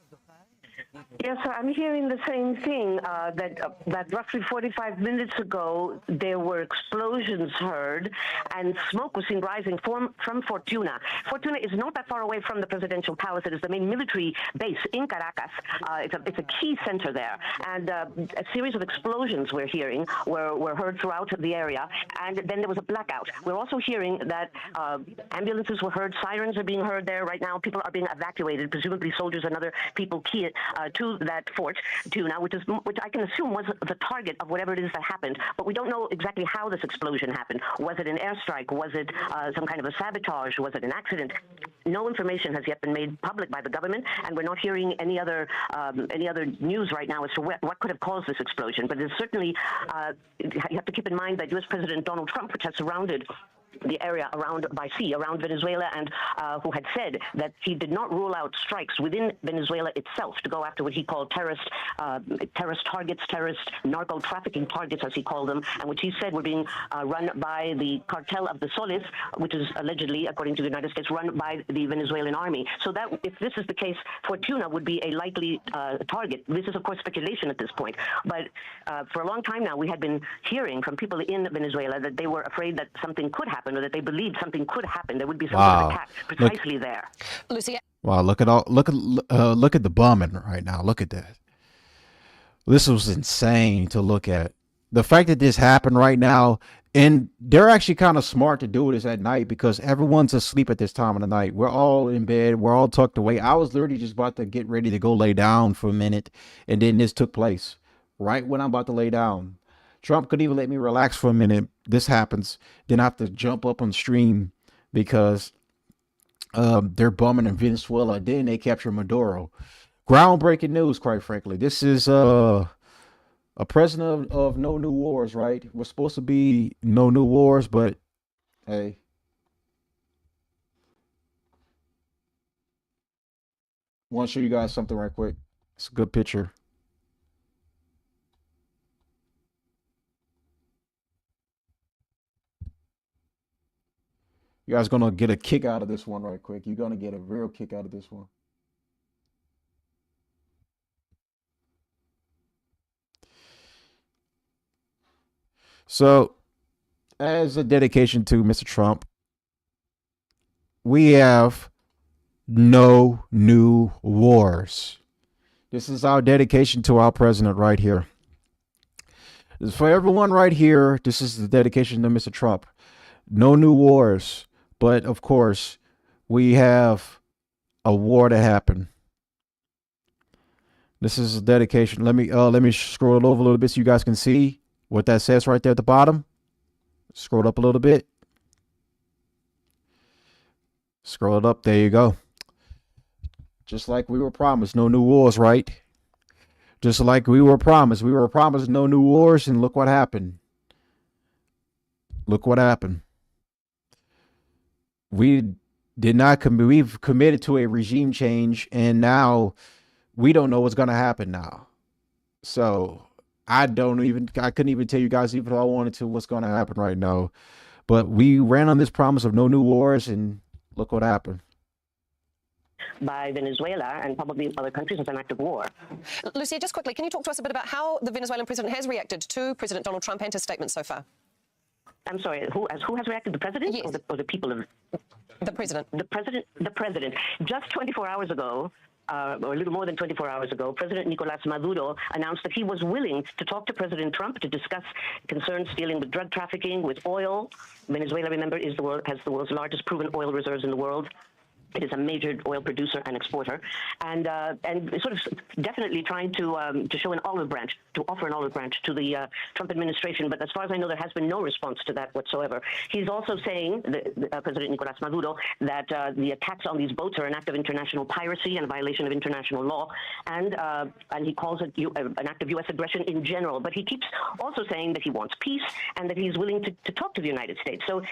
Yes, sir, I'm hearing the same thing, that roughly 45 minutes ago, there were explosions heard and smoke was seen rising from Fortuna. Fortuna is not that far away from the presidential palace. It is the main military base in Caracas. It's a key center there. And a series of explosions we're hearing were heard throughout the area. And then there was a blackout. We're also hearing that ambulances were heard, sirens are being heard there right now. People are being evacuated, presumably soldiers and other people key to that fort, Tuna, which I can assume was the target of whatever it is that happened. But we don't know exactly how this explosion happened. Was it an airstrike? Was it some kind of a sabotage? Was it an accident? No information has yet been made public by the government, and we're not hearing any other news right now as to what could have caused this explosion. But it's certainly you have to keep in mind that U.S. President Donald Trump, which has surrounded the area around Venezuela, and who had said that he did not rule out strikes within Venezuela itself to go after what he called terrorist targets, terrorist narco trafficking targets, as he called them, and which he said were being run by the cartel of the Soles, which is allegedly, according to the United States, run by the Venezuelan army. So that, if this is the case, Fortuna would be a likely target. This is, of course, speculation at this point, but for a long time now, we had been hearing from people in Venezuela that they were afraid that something could happen, or that they believed something could happen. There would be some sort of attack precisely there. Lucia. Wow, look at the bombing right now. Look at that. This was insane to look at. The fact that this happened right now, and they're actually kind of smart to do this at night because everyone's asleep at this time of the night. We're all in bed. We're all tucked away. I was literally just about to get ready to go lay down for a minute, and then this took place right when I'm about to lay down. Trump couldn't even let me relax for a minute. This happens. Then I have to jump up on stream because they're bombing in Venezuela. Then they capture Maduro. Groundbreaking news, quite frankly. This is a president of no new wars, right? We're supposed to be no new wars, but hey. I want to show you guys something right quick. It's a good picture. You guys gonna get a kick out of this one right quick. You're gonna get a real kick out of this one. So, as a dedication to Mr. Trump, we have no new wars. This is our dedication to our president right here. This is for everyone right here. This is the dedication to Mr. Trump. No new wars. But of course, we have a war to happen. This is a dedication. Let me scroll it over a little bit so you guys can see what that says right there at the bottom. Scroll it up a little bit. Scroll it up. There you go. Just like we were promised, no new wars, right? Just like we were promised. We were promised no new wars, and look what happened. Look what happened. We did not we've committed to a regime change, and now we don't know what's going to happen now. So I couldn't even tell you guys, even if I wanted to, what's going to happen right now. But we ran on this promise of no new wars, and look what happened. By Venezuela and probably other countries as an act of war. Lucia, just quickly, can you talk to us a bit about how the Venezuelan president has reacted to President Donald Trump and his statements so far? I'm sorry, who has reacted? The president? Yes. Or the people of... The president. The president. Just 24 hours ago, or a little more than 24 hours ago, President Nicolas Maduro announced that he was willing to talk to President Trump to discuss concerns dealing with drug trafficking, with oil. Venezuela, remember, has the world's largest proven oil reserves in the world. It is a major oil producer and exporter, and sort of definitely trying to show an olive branch, to offer an olive branch to the Trump administration. But as far as I know, there has been no response to that whatsoever. He's also saying, President Nicolas Maduro, that the attacks on these boats are an act of international piracy and a violation of international law, and he calls it an act of U.S. aggression in general. But he keeps also saying that he wants peace and that he's willing to talk to the United States. So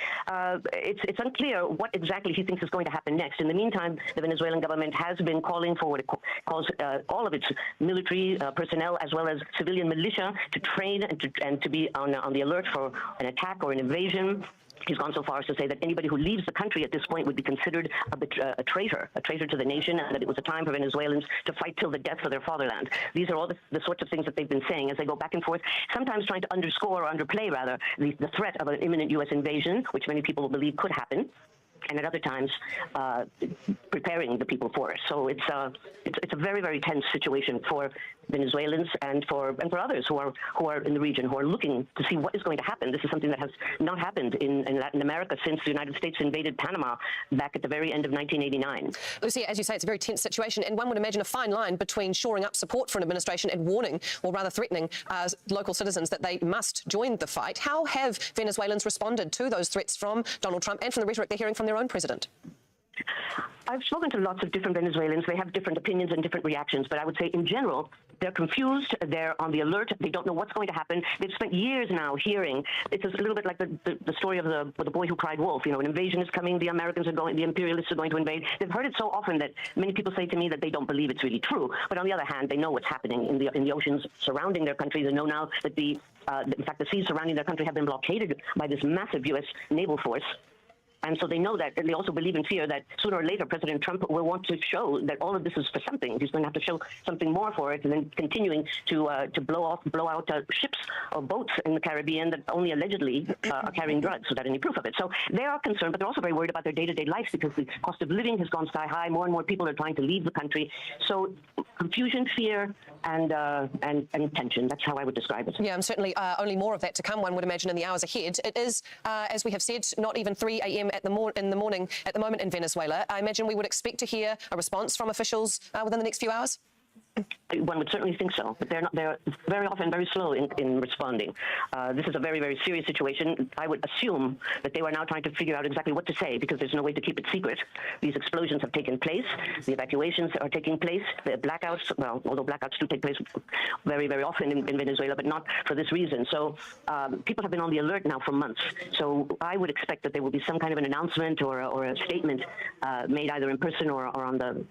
it's unclear what exactly he thinks is going to happen next. In the meantime, the Venezuelan government has been calling for what it calls all of its military personnel as well as civilian militia to train and to be on the alert for an attack or an invasion. He's gone so far as to say that anybody who leaves the country at this point would be considered a traitor to the nation, and that it was a time for Venezuelans to fight till the death for their fatherland. These are all the sorts of things that they've been saying as they go back and forth, sometimes trying to underscore or underplay, rather, the threat of an imminent U.S. invasion, which many people believe could happen, and at other times preparing the people for it. So it's a very, very tense situation for Venezuelans and for others who are in the region, who are looking to see what is going to happen. This is something that has not happened in Latin America since the United States invaded Panama back at the very end of 1989. Lucia, as you say, it's a very tense situation, and one would imagine a fine line between shoring up support for an administration and warning, or rather threatening, local citizens that they must join the fight. How have Venezuelans responded to those threats from Donald Trump and from the rhetoric they're hearing from their own president? I've spoken to lots of different Venezuelans. They have different opinions and different reactions, but I would say in general, they're confused, they're on the alert, they don't know what's going to happen. They've spent years now hearing, it's a little bit like the story of the boy who cried wolf. You know, an invasion is coming, the imperialists are going to invade. They've heard it so often that many people say to me that they don't believe it's really true. But on the other hand, they know what's happening in the oceans surrounding their country. They know now that in fact, the seas surrounding their country have been blockaded by this massive U.S. naval force. And so they know that, and they also believe in fear that sooner or later President Trump will want to show that all of this is for something. He's going to have to show something more for it, and then continuing to blow out ships or boats in the Caribbean that only allegedly are carrying drugs without any proof of it. So they are concerned, but they're also very worried about their day-to-day lives because the cost of living has gone sky high. More and more people are trying to leave the country. So confusion, fear, and tension. That's how I would describe it. Yeah, and certainly only more of that to come, one would imagine, in the hours ahead. It is, as we have said, not even 3 a.m. in the morning at the moment in Venezuela. I imagine we would expect to hear a response from officials within the next few hours? One would certainly think so, but they're very often very slow in responding. This is a very, very serious situation. I would assume that they are now trying to figure out exactly what to say because there's no way to keep it secret. These explosions have taken place. The evacuations are taking place. The blackouts, well, although blackouts do take place very, very often in Venezuela, but not for this reason. So people have been on the alert now for months. So I would expect that there will be some kind of an announcement or a statement made either in person or on the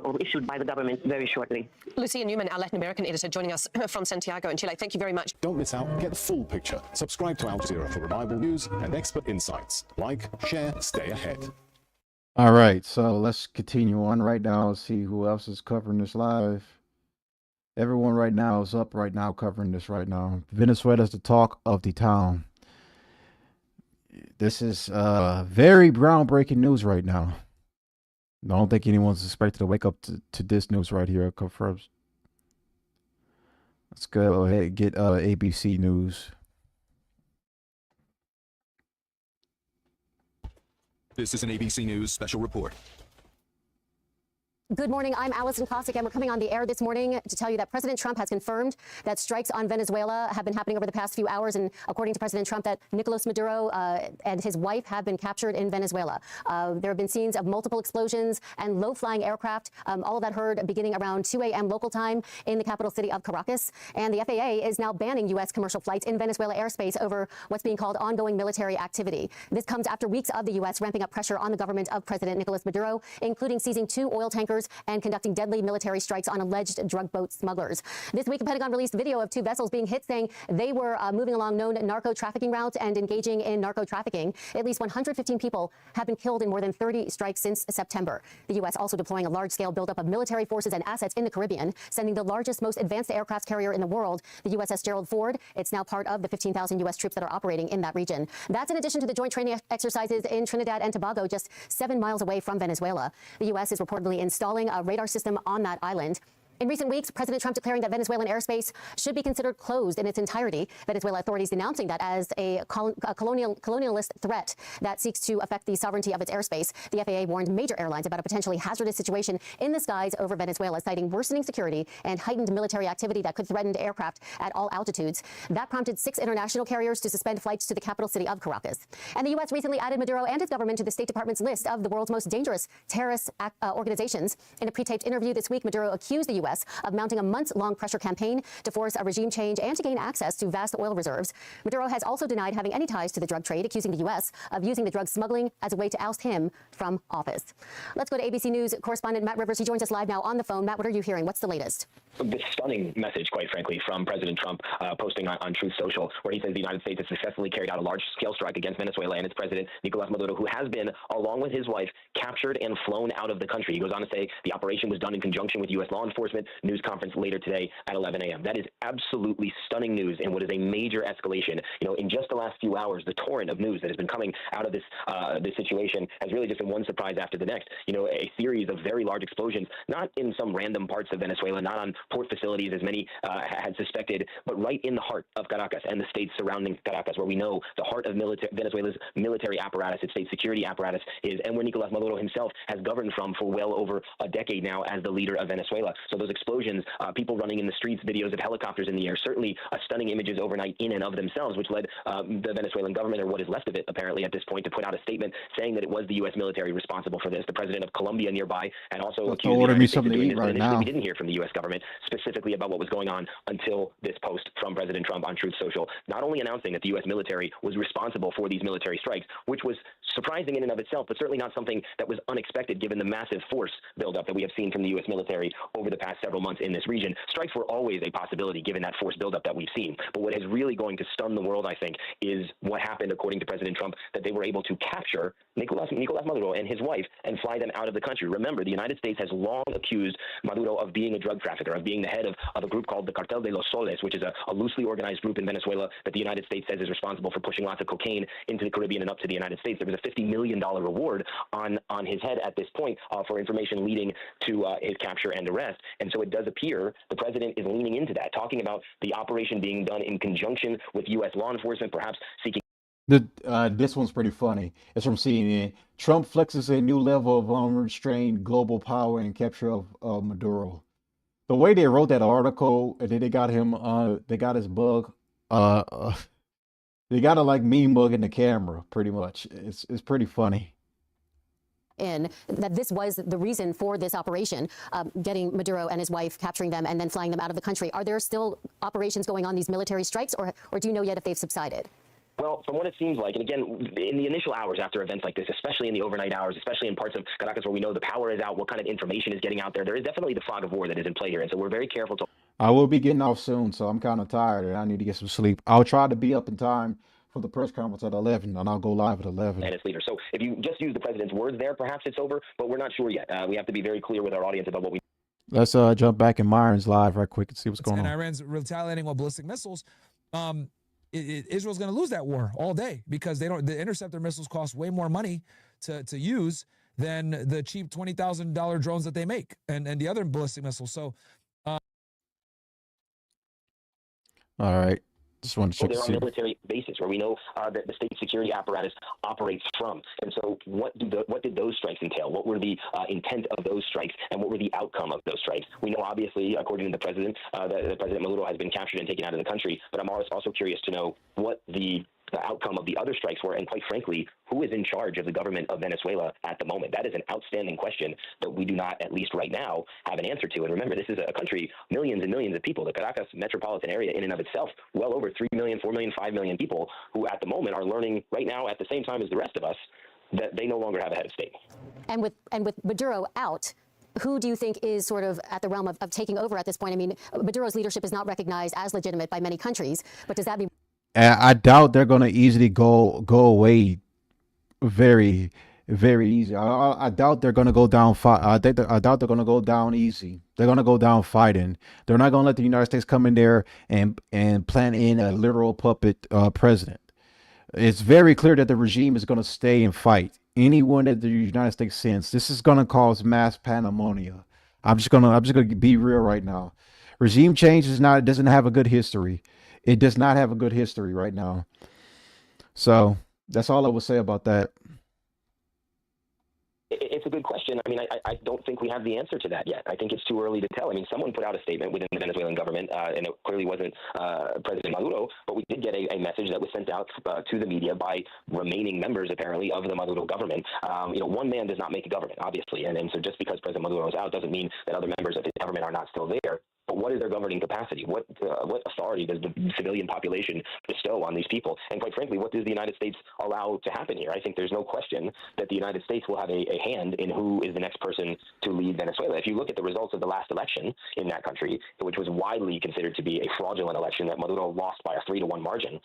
or issued by the government very shortly. Lucia Newman, our Latin American editor, joining us from Santiago in Chile. Thank you very much. Don't miss out. Get the full picture. Subscribe to Al Jazeera for reliable news and expert insights. Like, share, stay ahead. All right, so let's continue on right now. See who else is covering this live. Everyone right now is up right now covering this right now. Venezuela's the talk of the town. This is very groundbreaking news right now. I don't think anyone's expected to wake up to this news right here. It confirms. Let's go ahead and get ABC News. This is an ABC News special report. Good morning. I'm Allison Cossack, and we're coming on the air this morning to tell you that President Trump has confirmed that strikes on Venezuela have been happening over the past few hours. And according to President Trump, that Nicolas Maduro and his wife have been captured in Venezuela. There have been scenes of multiple explosions and low-flying aircraft. All of that heard beginning around 2 a.m. local time in the capital city of Caracas. And the FAA is now banning U.S. commercial flights in Venezuela airspace over what's being called ongoing military activity. This comes after weeks of the U.S. ramping up pressure on the government of President Nicolas Maduro, including seizing 2 oil tankers and conducting deadly military strikes on alleged drug boat smugglers. This week, the Pentagon released video of 2 vessels being hit, saying they were moving along known narco trafficking routes and engaging in narco trafficking. At least 115 people have been killed in more than 30 strikes since September. The U.S. also deploying a large-scale buildup of military forces and assets in the Caribbean, sending the largest, most advanced aircraft carrier in the world, the USS Gerald Ford. It's now part of the 15,000 U.S. troops that are operating in that region. That's in addition to the joint training exercises in Trinidad and Tobago, just 7 miles away from Venezuela. The U.S. is reportedly installing a radar system on that island. In recent weeks, President Trump declaring that Venezuelan airspace should be considered closed in its entirety. Venezuela authorities denouncing that as a colonialist threat that seeks to affect the sovereignty of its airspace. The FAA warned major airlines about a potentially hazardous situation in the skies over Venezuela, citing worsening security and heightened military activity that could threaten aircraft at all altitudes. That prompted 6 international carriers to suspend flights to the capital city of Caracas. And the U.S. recently added Maduro and his government to the State Department's list of the world's most dangerous terrorist organizations. In a pre-taped interview this week, Maduro accused the U.S. of mounting a months-long pressure campaign to force a regime change and to gain access to vast oil reserves. Maduro has also denied having any ties to the drug trade, accusing the U.S. of using the drug smuggling as a way to oust him from office. Let's go to ABC News correspondent Matt Rivers. He joins us live now on the phone. Matt, what are you hearing? What's the latest? This stunning message, quite frankly, from President Trump posting on Truth Social, where he says the United States has successfully carried out a large-scale strike against Venezuela and its president, Nicolas Maduro, who has been, along with his wife, captured and flown out of the country. He goes on to say the operation was done in conjunction with U.S. law enforcement. News conference later today at 11 a.m. That is absolutely stunning news and what is a major escalation. You know, in just the last few hours, the torrent of news that has been coming out of this situation has really just been one surprise after the next. You know, a series of very large explosions, not in some random parts of Venezuela, not on port facilities as many had suspected, but right in the heart of Caracas and the states surrounding Caracas, where we know the heart of Venezuela's military apparatus, its state security apparatus is, and where Nicolas Maduro himself has governed from for well over a decade now as the leader of Venezuela. So those explosions, people running in the streets, videos of helicopters in the air, certainly stunning images overnight in and of themselves, which led the Venezuelan government, or what is left of it apparently at this point, to put out a statement saying that it was the U.S. military responsible for this. The president of Colombia nearby had also accused the United States of doing this, but initially we didn't hear from the U.S. government specifically about what was going on until this post from President Trump on Truth Social, not only announcing that the U.S. military was responsible for these military strikes, which was surprising in and of itself, but certainly not something that was unexpected given the massive force buildup that we have seen from the U.S. military over the past several months in this region. Strikes were always a possibility given that force buildup that we've seen. But what is really going to stun the world, I think, is what happened, according to President Trump, that they were able to capture Nicolas Maduro and his wife and fly them out of the country. Remember, the United States has long accused Maduro of being a drug trafficker, of being the head of a group called the Cartel de los Soles, which is a loosely organized group in Venezuela that the United States says is responsible for pushing lots of cocaine into the Caribbean and up to the United States. There was a $50 million reward on his head at this point for information leading to his capture and arrest. And so it does appear the president is leaning into that, talking about the operation being done in conjunction with U.S. law enforcement, perhaps seeking. This one's pretty funny. It's from CNN. Trump flexes a new level of unrestrained global power and capture of Maduro. The way they wrote that article, and then they got him, they got his bug, they got to like meme bug in the camera, pretty much. It's pretty funny. In that this was the reason for this operation, getting Maduro and his wife, capturing them and then flying them out of the country. Are there still operations going on, these military strikes, or do you know yet if they've subsided? Well, from what it seems like, and again, in the initial hours after events like this, especially in the overnight hours, especially in parts of Caracas where we know the power is out, what kind of information is getting out there, there is definitely the fog of war that is in play here. And so we're very careful to. I will be getting off soon, so I'm kind of tired and I need to get some sleep. I'll try to be up in time for the press conference at 11, and I'll go live at 11. And its leader. So if you just use the president's words there, perhaps it's over, but we're not sure yet. We have to be very clear with our audience about what we. Let's jump back in Myron's live right quick and see what's going and on. Iran's retaliating with ballistic missiles. Israel's going to lose that war all day because the interceptor missiles cost way more money to use than the cheap $20,000 drones that they make and the other ballistic missiles. So, all right. Just want to check There to are see. military bases where we know that the state security apparatus operates from. And so what did those strikes entail? What were the intent of those strikes, and what were the outcome of those strikes? We know, obviously, according to the president, that President Maduro has been captured and taken out of the country, but I'm also curious to know what the outcome of the other strikes were, and quite frankly, who is in charge of the government of Venezuela at the moment? That is an outstanding question that we do not, at least right now, have an answer to. And remember, this is a country, millions and millions of people. The Caracas metropolitan area in and of itself, well over 3 million, 4 million, 5 million people who at the moment are learning right now at the same time as the rest of us that they no longer have a head of state. And with Maduro out, who do you think is sort of at the realm of taking over at this point? I mean, Maduro's leadership is not recognized as legitimate by many countries, but does that mean... I doubt they're going to easily go away very, very easy. I doubt they're going to go down. I doubt they're going to go down easy. They're going to go down fighting. They're not going to let the United States come in there and plant in a literal puppet president. It's very clear that the regime is going to stay and fight anyone that the United States sends. This is going to cause mass pandemonium. I'm just going to be real right now. Regime change doesn't have a good history. It does not have a good history right now. So that's all I would say about that. It's a good question. I mean, I don't think we have the answer to that yet. I think it's too early to tell. I mean, someone put out a statement within the Venezuelan government, and it clearly wasn't President Maduro, but we did get a message that was sent out to the media by remaining members, apparently, of the Maduro government. One man does not make a government, obviously, and so just because President Maduro is out doesn't mean that other members of his government are not still there. But what is their governing capacity? What authority does the civilian population bestow on these people? And quite frankly, what does the United States allow to happen here? I think there's no question that the United States will have a hand in who is the next person to lead Venezuela. If you look at the results of the last election in that country, which was widely considered to be a fraudulent election that Maduro lost by a 3-1 margin,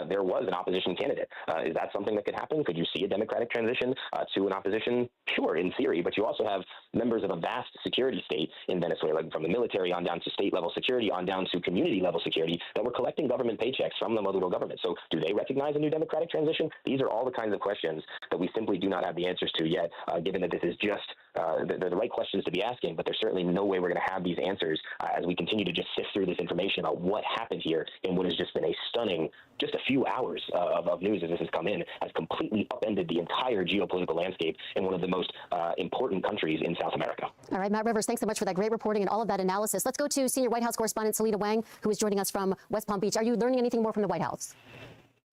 there was an opposition candidate. Is that something that could happen? Could you see a democratic transition to an opposition? Sure, in theory, but you also have members of a vast security state in Venezuela, from the military on down to state level security on down to community level security, that were collecting government paychecks from the Maduro government. So do they recognize a new democratic transition? These are all the kinds of questions that we simply do not have the answers to yet, given that this is just the right questions to be asking, but there's certainly no way we're going to have these answers as we continue to just sift through this information about what happened here in what has just been a stunning, just a few hours of news as this has come in, has completely upended the entire geopolitical landscape in one of the most important countries in South America. All right, Matt Rivers, thanks so much for that great reporting and all of that analysis. Let's go to senior White House correspondent Selena Wang, who is joining us from West Palm Beach. Are you learning anything more from the White House?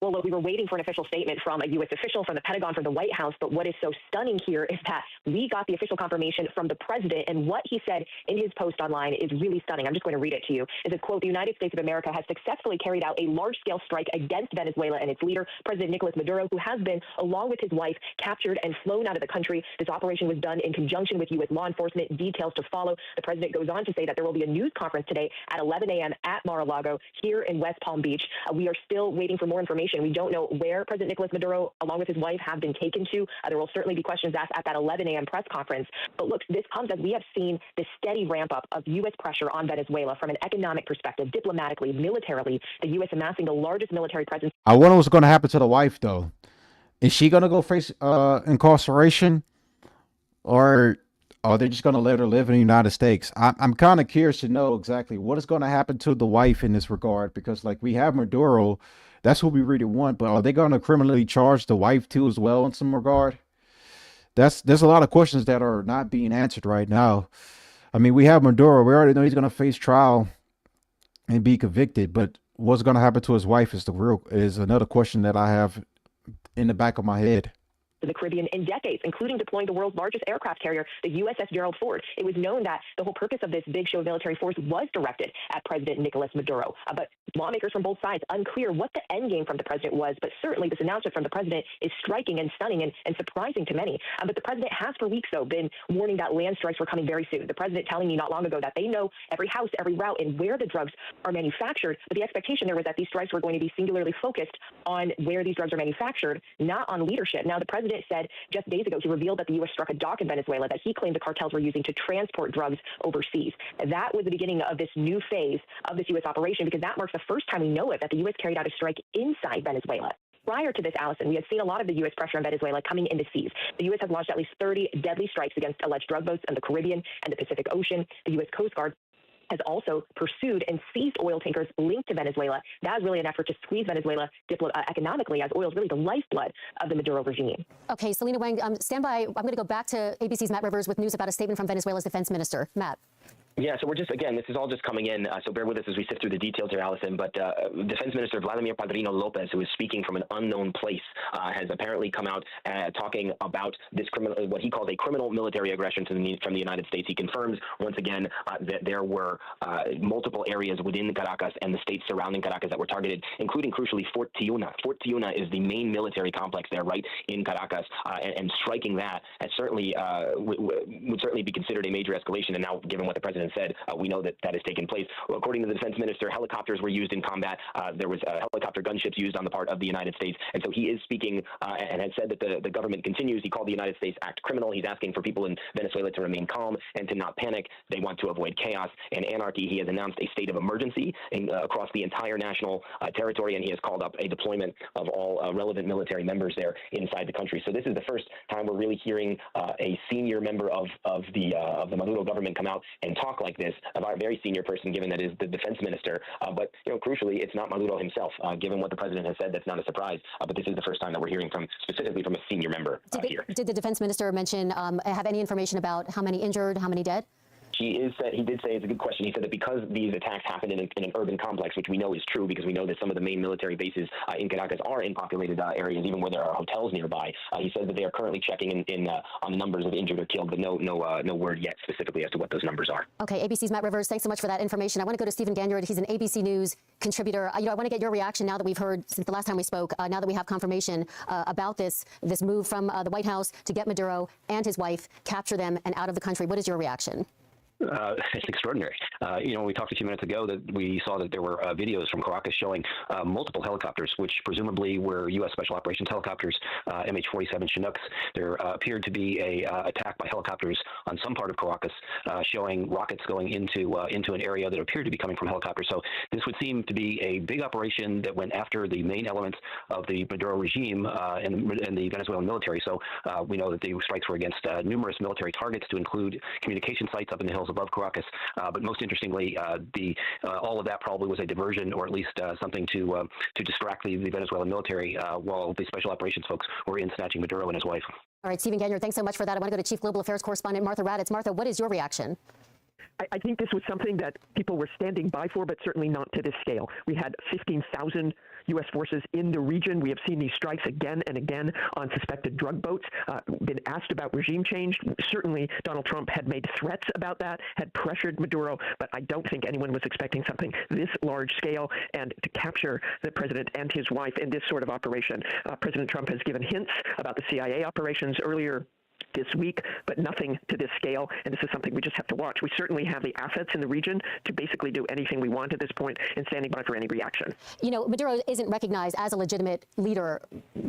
Well, look, we were waiting for an official statement from a U.S. official, from the Pentagon, from the White House. But what is so stunning here is that we got the official confirmation from the president, and what he said in his post online is really stunning. I'm just going to read it to you. It says, quote, "The United States of America has successfully carried out a large-scale strike against Venezuela and its leader, President Nicolas Maduro, who has been, along with his wife, captured and flown out of the country. This operation was done in conjunction with U.S. law enforcement. Details to follow." The president goes on to say that there will be a news conference today at 11 a.m. at Mar-a-Lago here in West Palm Beach. We are still waiting for more information. We don't know where President Nicolas Maduro, along with his wife, have been taken to. There will certainly be questions asked at that 11 a.m. press conference. But look, this comes as we have seen the steady ramp up of U.S. pressure on Venezuela from an economic perspective, diplomatically, militarily, the U.S. amassing the largest military presence. I wonder what's going to happen to the wife, though. Is she going to go face incarceration, or are they just going to let her live in the United States? I'm kind of curious to know exactly what is going to happen to the wife in this regard, because like we have Maduro, that's who we really want, but are they going to criminally charge the wife too as well in some regard? There's a lot of questions that are not being answered right now. I mean, we have Maduro. We already know he's going to face trial and be convicted, but what's going to happen to his wife is another question that I have in the back of my head. To the Caribbean in decades, including deploying the world's largest aircraft carrier, the USS Gerald Ford. It was known that the whole purpose of this big show of military force was directed at President Nicolas Maduro. But lawmakers from both sides, unclear what the end game from the president was, but certainly this announcement from the president is striking and stunning and surprising to many. But the president has for weeks, though, been warning that land strikes were coming very soon. The president telling me not long ago that they know every house, every route, and where the drugs are manufactured. But the expectation there was that these strikes were going to be singularly focused on where these drugs are manufactured, not on leadership. Now, the president president said just days ago, he revealed that the U.S. struck a dock in Venezuela that he claimed the cartels were using to transport drugs overseas. That was the beginning of this new phase of this U.S. operation, because that marks the first time we know it that the U.S. carried out a strike inside Venezuela. Prior to this, Allison, we had seen a lot of the U.S. pressure on Venezuela coming into seas. The U.S. has launched at least 30 deadly strikes against alleged drug boats in the Caribbean and the Pacific Ocean. The U.S. Coast Guard has also pursued and seized oil tankers linked to Venezuela. That is really an effort to squeeze Venezuela economically, as oil is really the lifeblood of the Maduro regime. Okay, Selena Wang, stand by. I'm going to go back to ABC's Matt Rivers with news about a statement from Venezuela's defense minister. Matt. Yeah, so we're just, again, this is all just coming in, so bear with us as we sift through the details here, Allison, but Defense Minister Vladimir Padrino Lopez, who is speaking from an unknown place, has apparently come out talking about this criminal, what he calls a criminal military aggression from the United States. He confirms, once again, that there were multiple areas within Caracas and the states surrounding Caracas that were targeted, including, crucially, Fort Tiuna. Fort Tiuna is the main military complex there, right in Caracas, and striking that has certainly would certainly be considered a major escalation, and now, given what the president said, we know that that has taken place. Well, according to the defense minister, helicopters were used in combat. There was helicopter gunships used on the part of the United States. And so he is speaking and has said that the government continues. He called the United States act criminal. He's asking for people in Venezuela to remain calm and to not panic. They want to avoid chaos and anarchy. He has announced a state of emergency across the entire national territory, and he has called up a deployment of all relevant military members there inside the country. So this is the first time we're really hearing a senior member of the Maduro government come out and talk like this, about a very senior person, given that is the defense minister. But crucially, it's not Maduro himself. Given what the president has said, that's not a surprise. But this is the first time that we're hearing specifically from a senior member here. Did the defense minister mention, have any information about how many injured, how many dead? He did say, it's a good question. He said that because these attacks happened in an urban complex, which we know is true because we know that some of the main military bases in Caracas are in populated areas, even where there are hotels nearby. He said that they are currently checking on the numbers of injured or killed, but no word yet specifically as to what those numbers are. Okay, ABC's Matt Rivers, thanks so much for that information. I want to go to Stephen Ganyard. He's an ABC News contributor. I want to get your reaction now that we've heard, since the last time we spoke, now that we have confirmation about this move from the White House to get Maduro and his wife, capture them, and out of the country. What is your reaction? It's extraordinary. We talked a few minutes ago that we saw that there were videos from Caracas showing multiple helicopters, which presumably were U.S. Special Operations helicopters, MH-47 Chinooks. There appeared to be a attack by helicopters on some part of Caracas, showing rockets going into an area that appeared to be coming from helicopters. So this would seem to be a big operation that went after the main elements of the Maduro regime and the Venezuelan military. So we know that the strikes were against numerous military targets, to include communication sites up in the hills above Caracas, but most interestingly, all of that probably was a diversion, or at least something to distract the Venezuelan military while the special operations folks were in snatching Maduro and his wife. All right, Stephen Ganyard, thanks so much for that. I want to go to Chief Global Affairs Correspondent Martha Raddatz. Martha, what is your reaction? I think this was something that people were standing by for, but certainly not to this scale. We had 15,000 U.S. forces in the region. We have seen these strikes again and again on suspected drug boats, been asked about regime change. Certainly, Donald Trump had made threats about that, had pressured Maduro, but I don't think anyone was expecting something this large scale. And to capture the president and his wife in this sort of operation, President Trump has given hints about the CIA operations earlier this week, but nothing to this scale, and this is something we just have to watch. We certainly have the assets in the region to basically do anything we want at this point, and standing by for any reaction. Maduro isn't recognized as a legitimate leader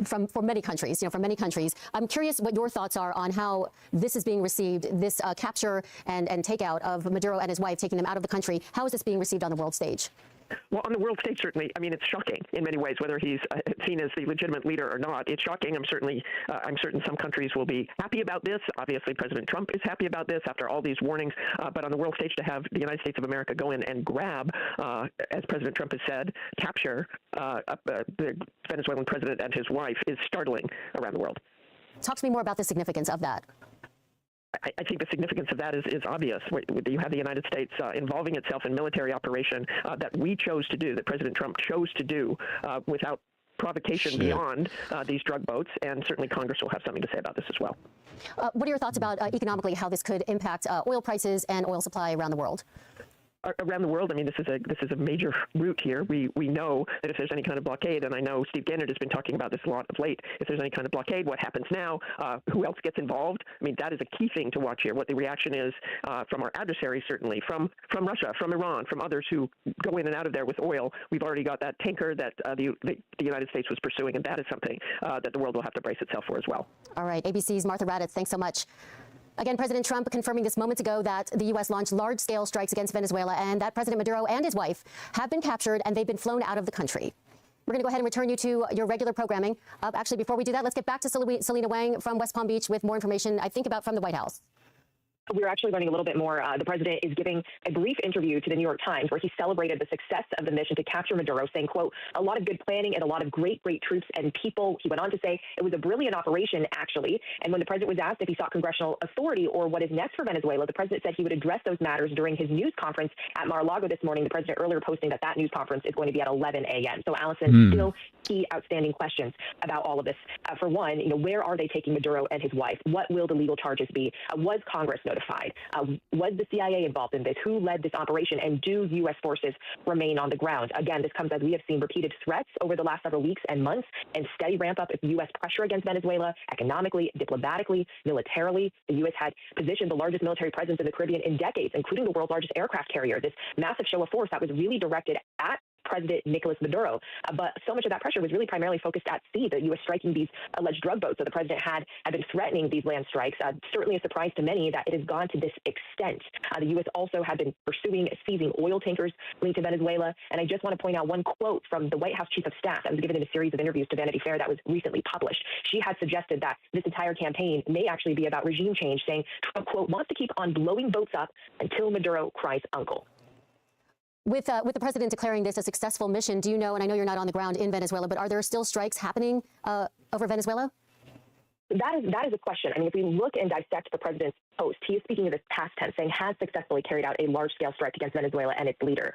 from many countries, from many countries. I'm curious what your thoughts are on how this is being received, this capture and takeout of Maduro and his wife, taking them out of the country. How is this being received on the world stage? Well, on the world stage, certainly. I mean, it's shocking in many ways, whether he's seen as the legitimate leader or not. It's shocking. I'm certain some countries will be happy about this. Obviously, President Trump is happy about this after all these warnings. But on the world stage, to have the United States of America go in and grab, as President Trump has said, capture the Venezuelan president and his wife is startling around the world. Talk to me more about the significance of that. I think the significance of that is obvious. You have the United States involving itself in military operation that we chose to do, that President Trump chose to do without provocation beyond these drug boats, and certainly Congress will have something to say about this as well. What are your thoughts about economically how this could impact oil prices and oil supply around the world? around the world. I mean, this is a major route here. We know that if there's any kind of blockade, and I know Steve Gannard has been talking about this a lot of late, if there's any kind of blockade, what happens now? Who else gets involved? I mean, that is a key thing to watch here, what the reaction is from our adversaries, certainly, from Russia, from Iran, from others who go in and out of there with oil. We've already got that tanker that the United States was pursuing, and that is something that the world will have to brace itself for as well. All right, ABC's Martha Raddatz, thanks so much. Again, President Trump confirming this moments ago that the U.S. launched large-scale strikes against Venezuela and that President Maduro and his wife have been captured and they've been flown out of the country. We're going to go ahead and return you to your regular programming. Actually, before we do that, let's get back to Selena Wang from West Palm Beach with more information, I think, from the White House. We're actually learning a little bit more. The president is giving a brief interview to the New York Times where he celebrated the success of the mission to capture Maduro, saying, quote, a lot of good planning and a lot of great troops and people. He went on to say it was a brilliant operation, actually. And when the president was asked if he sought congressional authority or what is next for Venezuela, the president said he would address those matters during his news conference at Mar-a-Lago this morning. The president earlier posting that news conference is going to be at 11 a.m. So, Allison, still key outstanding questions about all of this. For one, where are they taking Maduro and his wife? What will the legal charges be? Was Congress notified? Was the CIA involved in this? Who led this operation? And do U.S. forces remain on the ground? Again, this comes as we have seen repeated threats over the last several weeks and months and steady ramp up of U.S. pressure against Venezuela economically, diplomatically, militarily. The U.S. had positioned the largest military presence in the Caribbean in decades, including the world's largest aircraft carrier. This massive show of force that was really directed at President Nicolas Maduro. But so much of that pressure was really primarily focused at sea, the U.S. striking these alleged drug boats. So the president had been threatening these land strikes. Certainly a surprise to many that it has gone to this extent. The U.S. also had been pursuing seizing oil tankers linked to Venezuela. And I just want to point out one quote from the White House Chief of Staff that was given in a series of interviews to Vanity Fair that was recently published. She had suggested that this entire campaign may actually be about regime change, saying Trump, quote, wants to keep on blowing boats up until Maduro cries uncle. With the president declaring this a successful mission, do you know, and I know you're not on the ground in Venezuela, but are there still strikes happening over Venezuela? That is a question. I mean, if we look and dissect the president's post, he is speaking of this past tense, saying has successfully carried out a large-scale strike against Venezuela and its leader.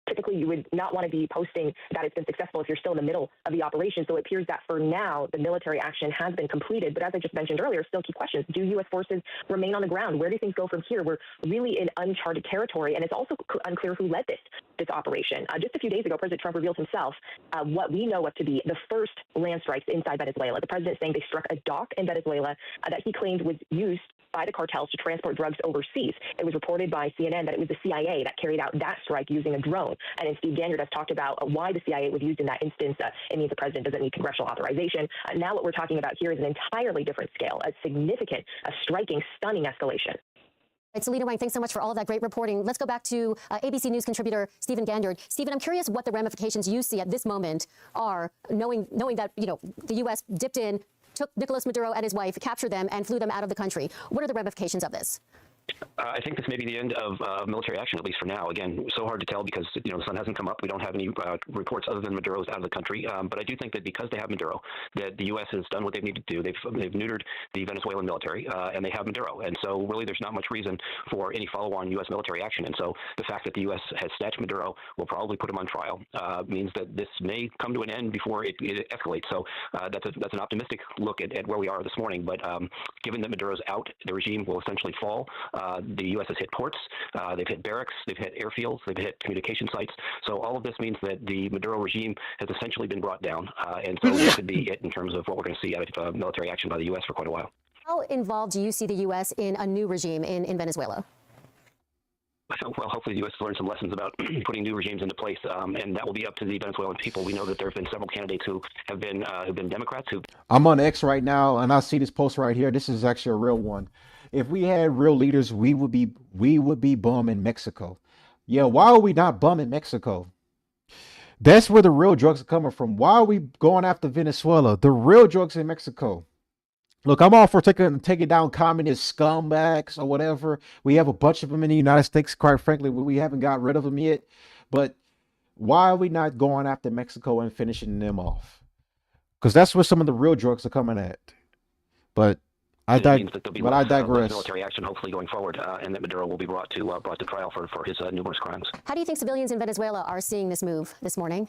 Typically, you would not want to be posting that it's been successful if you're still in the middle of the operation. So it appears that for now, the military action has been completed. But as I just mentioned earlier, still key questions. Do U.S. forces remain on the ground? Where do things go from here? We're really in uncharted territory, and it's also unclear who led this operation. Just a few days ago, President Trump revealed himself what we know of to be the first land strikes inside Venezuela. The president saying they struck a dock in Venezuela that he claimed was used by the cartels to transport drugs overseas. It was reported by CNN that it was the CIA that carried out that strike using a drone. And then Steve Gannard has talked about why the CIA was used in that instance. It means the president doesn't need congressional authorization. Now what we're talking about here is an entirely different scale, a significant, a striking, stunning escalation. Right, Selena Wang, thanks so much for all of that great reporting. Let's go back to ABC News contributor Stephen Gannard. Stephen, I'm curious what the ramifications you see at this moment are, knowing that the U.S. dipped in, took Nicolas Maduro and his wife, captured them, and flew them out of the country. What are the ramifications of this? I think this may be the end of military action, at least for now. Again, so hard to tell because the sun hasn't come up. We don't have any reports other than Maduro's out of the country. But I do think that because they have Maduro, that the U.S. has done what they need to do. They've neutered the Venezuelan military, and they have Maduro. And so really there's not much reason for any follow-on U.S. military action. And so the fact that the U.S. has snatched Maduro will probably put him on trial, means that this may come to an end before it escalates. So that's an optimistic look at where we are this morning. But given that Maduro's out, the regime will essentially fall. The U.S. has hit ports, they've hit barracks, they've hit airfields, they've hit communication sites. So all of this means that the Maduro regime has essentially been brought down. And so this could be it in terms of what we're going to see out of military action by the U.S. for quite a while. How involved do you see the U.S. in a new regime in Venezuela? Well, hopefully the U.S. learned some lessons about putting new regimes into place, and that will be up to the Venezuelan people. We know that there have been several candidates who have been Democrats who. I'm on X right now, and I see this post right here. This is actually a real one. If we had real leaders, we would be bumming Mexico. Yeah, why are we not bumming Mexico? That's where the real drugs are coming from. Why are we going after Venezuela? The real drugs in Mexico. Look, I'm all for taking down communist scumbags or whatever. We have a bunch of them in the United States, quite frankly. We haven't got rid of them yet. But why are we not going after Mexico and finishing them off? Because that's where some of the real drugs are coming at. But I digress. Military action, hopefully going forward, and that Maduro will be brought to trial for his numerous crimes. How do you think civilians in Venezuela are seeing this move this morning?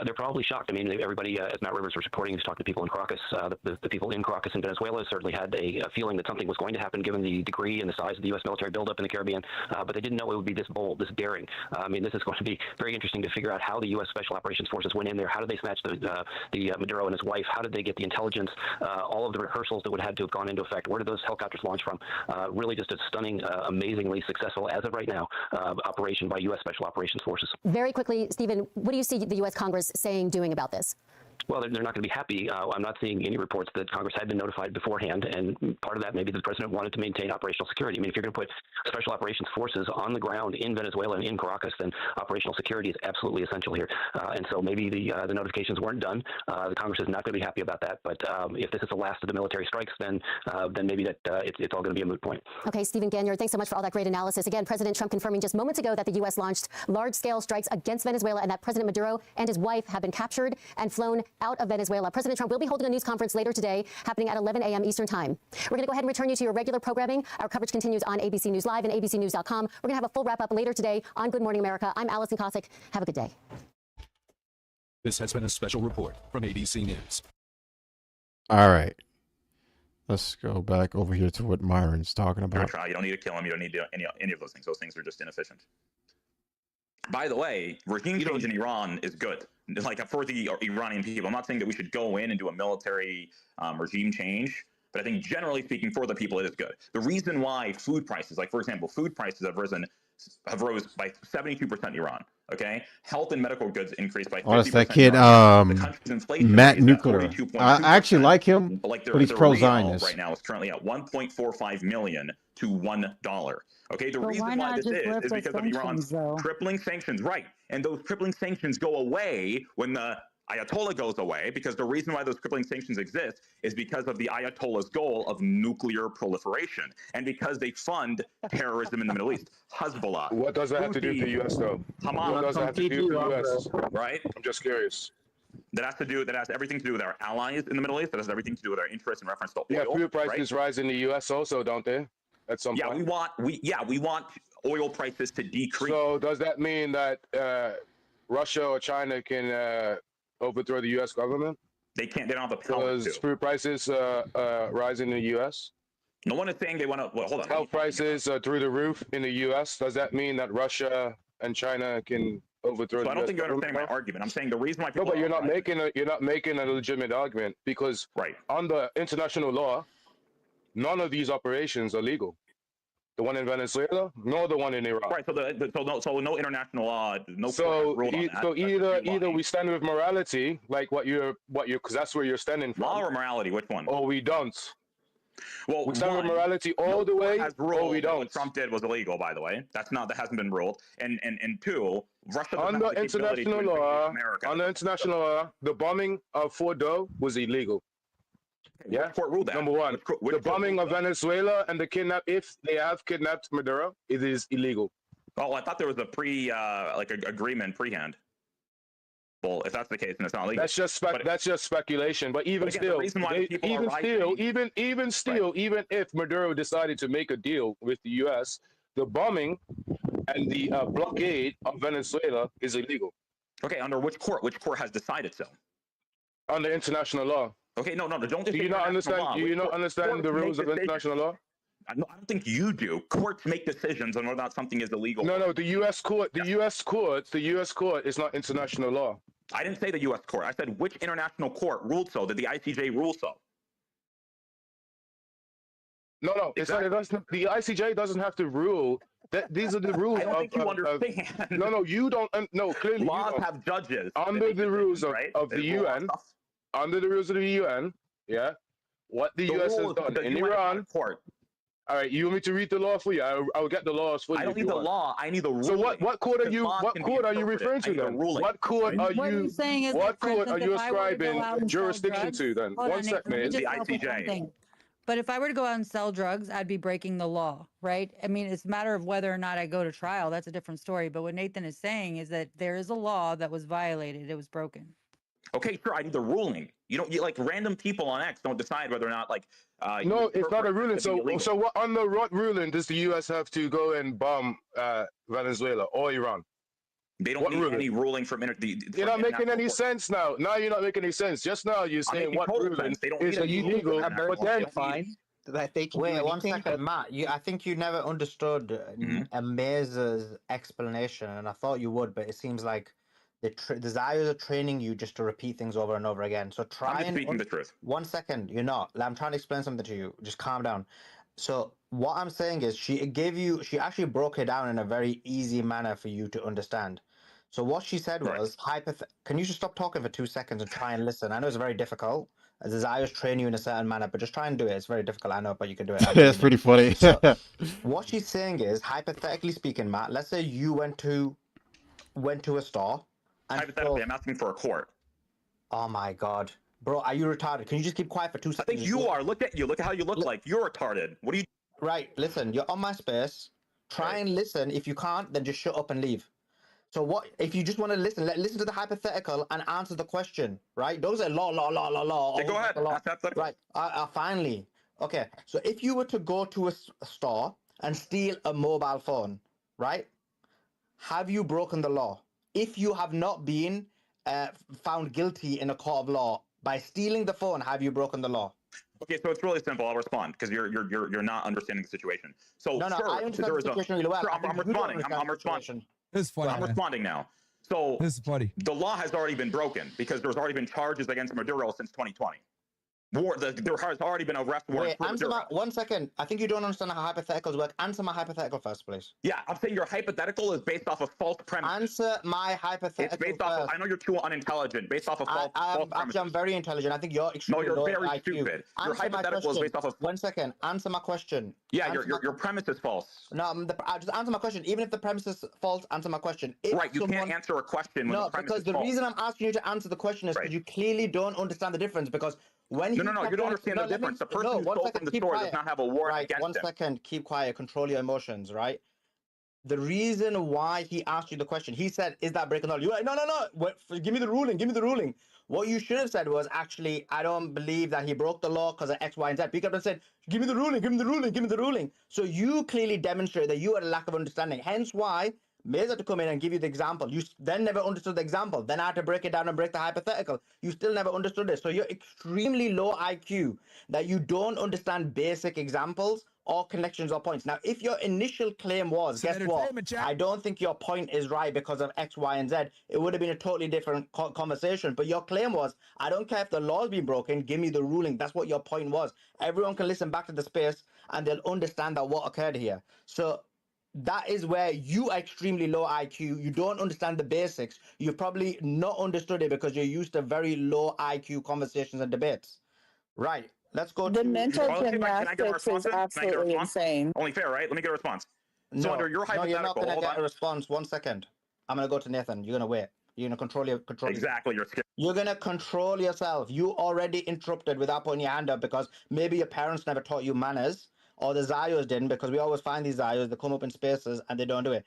they're probably shocked. I mean, everybody, as Matt Rivers was reporting, he's talked to people in Caracas. The people in Caracas in Venezuela certainly had a feeling that something was going to happen given the degree and the size of the U.S. military buildup in the Caribbean, but they didn't know it would be this bold, this daring. I mean, this is going to be very interesting to figure out how the U.S. Special Operations Forces went in there. How did they snatch the Maduro and his wife? How did they get the intelligence? All of the rehearsals that would have had to have gone into effect. Where did those helicopters launch from? Really just a stunning, amazingly successful, as of right now, operation by U.S. Special Operations Forces. Very quickly, Stephen, what do you see the U.S. Congress saying, doing about this? Well, they're not going to be happy. I'm not seeing any reports that Congress had been notified beforehand, and part of that maybe the president wanted to maintain operational security. I mean, if you're going to put special operations forces on the ground in Venezuela and in Caracas, then operational security is absolutely essential here. And so maybe the notifications weren't done. The Congress is not going to be happy about that. But if this is the last of the military strikes, then maybe that it's all going to be a moot point. Okay, Stephen Gagnon, thanks so much for all that great analysis. Again, President Trump confirming just moments ago that the U.S. launched large-scale strikes against Venezuela and that President Maduro and his wife have been captured and flown out of Venezuela. President Trump will be holding a news conference later today, happening at 11 a.m. Eastern Time. We're going to go ahead and return you to your regular programming. Our coverage continues on ABC News Live and abcnews.com. We're going to have a full wrap-up later today on Good Morning America. I'm Allison Cossack. Have a good day. This has been a special report from ABC News. All right. Let's go back over here to what Myron's talking about. Trial. You don't need to kill him. You don't need to do any of those things. Those things are just inefficient. By the way, regime change in Iran is good. Like for the Iranian people, I'm not saying that we should go in and do a military regime change, but I think generally speaking, for the people, it is good. The reason why food prices, like for example, food prices have rose by 72% in Iran. Okay, health and medical goods increased by 50%. Oh, that's that kid, Matt Nuclear. I actually like him, but he's pro-Zionist. Right now is currently at 1.45 million to $1. Okay, the reason why this is because of Iran's crippling sanctions, right? And those crippling sanctions go away when the Ayatollah goes away, because the reason why those crippling sanctions exist is because of the Ayatollah's goal of nuclear proliferation, and because they fund terrorism in the Middle East. Hezbollah. What does that have to do with the U.S. though? Hamas. What does that have to do with the U.S.? Right? I'm just curious. That has everything to do with our allies in the Middle East. That has everything to do with our interest in reference to oil. Yeah, food prices rise in the U.S. also, don't they? At some point. We want oil prices to decrease. So does that mean that Russia or China can overthrow the U.S. government? They can't. They don't have the power to. Does food prices rise in the U.S.? No one is saying they want to. Well, hold on. Health prices are through the roof in the U.S. Does that mean that Russia and China can overthrow? So I don't think you're understanding my argument. I'm saying the reason why people. No, but you're not making a legitimate argument, because under international law, none of these operations are legal. The one in Venezuela, nor the one in Iraq. Right. So no international law, no. So either we stand with morality, like what you're, because that's where you're standing from. Law or morality, which one? Or we don't. Well, we stand with morality all the way, or we don't. What Trump did was illegal, by the way. That hasn't been ruled. And two, Russia under international law, the bombing of Fordo was illegal. Yeah, court ruled that. Number one, the bombing of Venezuela and the if they have kidnapped Maduro, it is illegal. Oh, I thought there was a agreement prehand. Well, if that's the case, then it's not legal. That's just speculation. But even still, even if Maduro decided to make a deal with the U.S., the bombing and the blockade of Venezuela is illegal. Okay, under which court? Which court has decided so? Under international law. Okay, no, don't. Do you not understand? Do you not understand the rules of international law? I don't think you do. Courts make decisions on whether or not something is illegal. No. The U.S. court. The U.S. court is not international law. I didn't say the U.S. court. I said which international court ruled so. Did the ICJ rule so? No. Exactly. It doesn't. The ICJ doesn't have to rule. These are the rules. I don't think you understand. No, you don't. No, clearly laws have judges under the rules of the UN. Under the rules of the UN, yeah, what the U.S. has done in Iran. Court. All right, you want me to read the law for you? I'll get the laws for you. I don't need the law. I need the ruling. So what court are you? What court are you referring to then? What court are you? What court are you ascribing jurisdiction to then? One sec, man. The ICJ. But if I were to go out and sell drugs, I'd be breaking the law, right? I mean, it's a matter of whether or not I go to trial. That's a different story. But what Nathan is saying is that there is a law that was violated. It was broken. Okay, sure. I need the ruling. You like random people on X don't decide whether or not no, it's not a ruling. So what under what ruling does the U.S. have to go and bomb Venezuela or Iran? They don't What need ruling? any ruling from You're not making any sense now. Now you're not making any sense. Just now you're saying making what total ruling sense. They don't is need a ruling illegal, from but then fine. That they can do Wait one anything, second, but Matt. I think you never understood Amaze's explanation, and I thought you would, but it seems like the Zayos are training you just to repeat things over and over again. So try I'm just and speaking the truth. 1 second. You're not. I'm trying to explain something to you. Just calm down. So what I'm saying is, she actually broke it down in a very easy manner for you to understand. So what she said was, can you just stop talking for 2 seconds and try and listen? I know it's very difficult. The Zayos train you in a certain manner, but just try and do it. It's very difficult, I know, but you can do it. That's pretty funny. So what she's saying is, hypothetically speaking, Matt, let's say you went to a store. And hypothetically, I'm asking for a court. Oh my God. Bro, are you retarded? Can you just keep quiet for 2 seconds? I think you are. Look at you. Look at how you look like. You're retarded. What are you... Right, listen, you're on my space. Try and listen. If you can't, then just shut up and leave. So what, if you just want to listen, listen to the hypothetical and answer the question, right? Those are law. Okay, go ahead. Right, finally. Okay, so if you were to go to a store and steal a mobile phone, right? Have you broken the law? If you have not been found guilty in a court of law by stealing the phone, have you broken the law? Okay, so it's really simple. I'll respond because you're not understanding the situation. So no, sure, I understand the situation really well. Sure, I'm responding. I'm responding. This is funny. I'm responding now. So this is funny. The law has already been broken because there's already been charges against Maduro since 2020. There has already been arrest warrants. Wait, answer my 1 second. I think you don't understand how hypotheticals work. Answer my hypothetical first, please. Yeah, I'm saying your hypothetical is based off of false premises. Answer my hypothetical. It's based off of, I know you're too unintelligent. Based off of false premises. Actually, I'm very intelligent. I think you're extremely low. No, you're very IQ. stupid. Your hypothetical is based off of... 1 second. Answer my question. Yeah, your premise is false. No, just answer my question. Even if the premise is false, answer my question. Right, you can't answer a question when the premise is false. No, because the reason I'm asking you to answer the question is because you clearly don't understand the difference. Because when you don't understand the difference. The person who stole from the store does not have a warrant against him. 1 second, keep quiet, control your emotions, right? The reason why he asked you the question, he said, is that breaking the law? You're like, no. Give me the ruling. What you should have said was, actually, I don't believe that he broke the law because of X, Y, and Z. Pick up and said, give me the ruling. So you clearly demonstrate that you had a lack of understanding. Hence why Maze had to come in and give you the example. You then never understood the example. Then I had to break it down and break the hypothetical. You still never understood it. So you're extremely low IQ that you don't understand basic examples or connections or points. Now, if your initial claim was, guess what? I don't think your point is right because of X, Y, and Z. It would have been a totally different conversation. But your claim was, I don't care if the law's been broken, give me the ruling. That's what your point was. Everyone can listen back to the space and they'll understand that what occurred here. So that is where you are extremely low IQ. You don't understand the basics. You've probably not understood it because you're used to very low IQ conversations and debates. Right. Let's go the to... mental gymnastics is absolutely insane. Only fair, right? Let me get a response. So No, under your hypothetical... you're not going to get a response. 1 second. I'm going to go to Nathan. You're going to wait. You're going to control Exactly. You're scared. You're going to control yourself. You already interrupted without putting your hand up because maybe your parents never taught you manners. Or the Zayos didn't, because we always find these Zayos, they come up in spaces and they don't do it.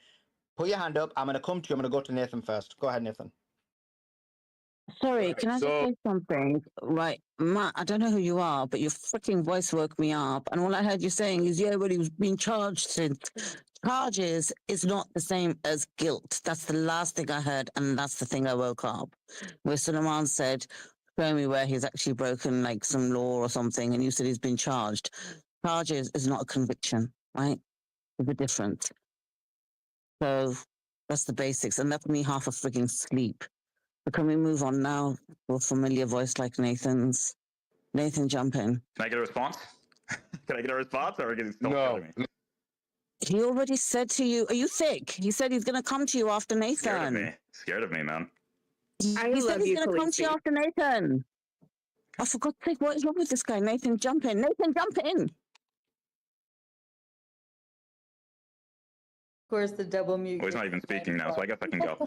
Put your hand up. I'm going to come to you. I'm going to go to Nathan first. Go ahead, Nathan. Sorry, can I just say something? Right, Matt, I don't know who you are, but your freaking voice woke me up. And all I heard you saying is, yeah, but he was being charged. And charges is not the same as guilt. That's the last thing I heard, and that's the thing I woke up. Where Suleiman said, show me where he's actually broken like some law or something, and you said he's been charged. Charges is not a conviction, right? There's a difference. So that's the basics, and that's me half a frigging sleep. But can we move on now to a familiar voice like Nathan's? Nathan, jump in. Can I get a response? Can I get a response, or are you still telling me? He already said to you, are you thick? He said he's going to come to you after Nathan. Scared of me, man. He said he's going to come to you after Nathan. Oh, for God's sake, what is wrong with this guy? Nathan, jump in. Nathan, jump in. Of course, the double mute. Well, he's not even speaking now, so I guess I can go.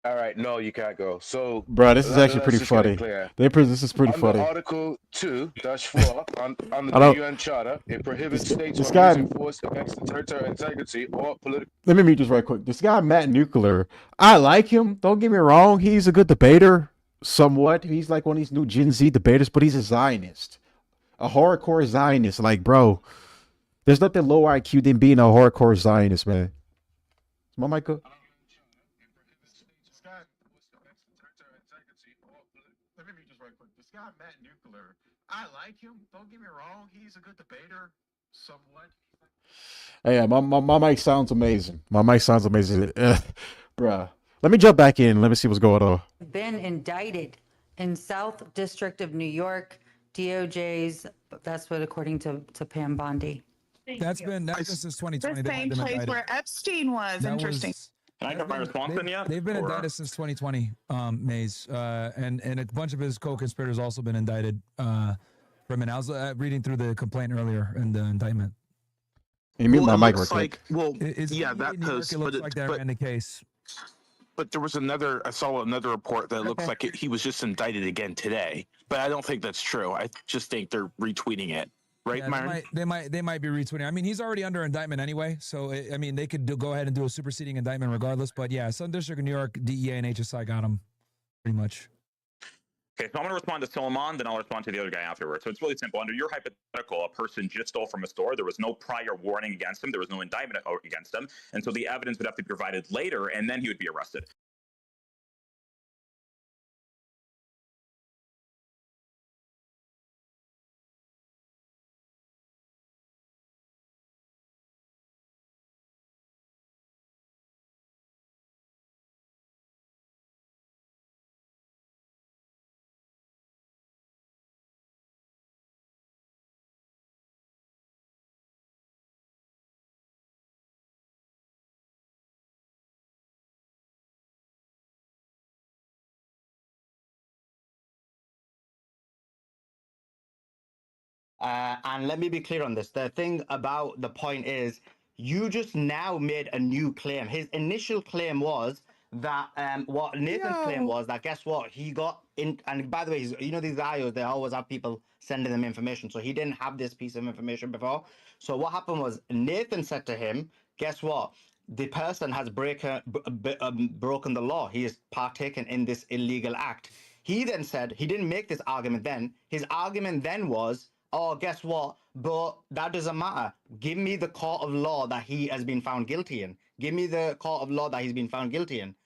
All right, no, you can't go. So, bro, this is actually pretty funny. This is pretty funny. Article 2-4 on the UN Charter, it prohibits states from using force against the territorial integrity or political. Let me meet this right quick. This guy, Matt Nuclear, I like him. Don't get me wrong. He's a good debater, somewhat. He's like one of these new Gen Z debaters, but he's a Zionist, a hardcore Zionist. Like, bro, there's nothing low IQ than being a hardcore Zionist, man. My mic go? Let me read this right quick. This guy, Matt Nuclear, I like him. Don't get me wrong. He's a good debater, somewhat. Yeah, my mic sounds amazing. My mic sounds amazing. Bruh. Let me jump back in. Let me see what's going on. Been indicted in South District of New York, DOJ's, that's what according to Pam Bondi. That's been since 2020. The same place where Epstein was. That Interesting. Can I get my response in yet? They've been Or- indicted since 2020, Maze, and a bunch of his co-conspirators also been indicted from it. I was reading through the complaint earlier in the indictment. You mute my mic real looks quick. Yeah, that post, it looks like that ran the case. But there was I saw another report that looks like he was just indicted again today. But I don't think that's true. I just think they're retweeting it. Right, Yeah, Myron? they might be retweeting. I mean, he's already under indictment anyway, so I mean, they could go ahead and do a superseding indictment regardless. But yeah, Southern District of New York, DEA and HSI got him, pretty much. Okay, so I'm going to respond to Solomon, then I'll respond to the other guy afterwards. So it's really simple. Under your hypothetical, a person just stole from a store. There was no prior warning against him. There was no indictment against him. And so the evidence would have to be provided later, and then he would be arrested. And let me be clear on this. The thing about the point is, you just now made a new claim. His initial claim was that what Nathan's claim was that guess what, he got in. And by the way, you know these IOs, they always have people sending them information. So he didn't have this piece of information before. So what happened was Nathan said to him, guess what? The person has broken the law. He is partaken in this illegal act. He then said, he didn't make this argument then. His argument then was, oh, guess what? But that doesn't matter. Give me the court of law that he has been found guilty in. Give me the court of law that he's been found guilty in.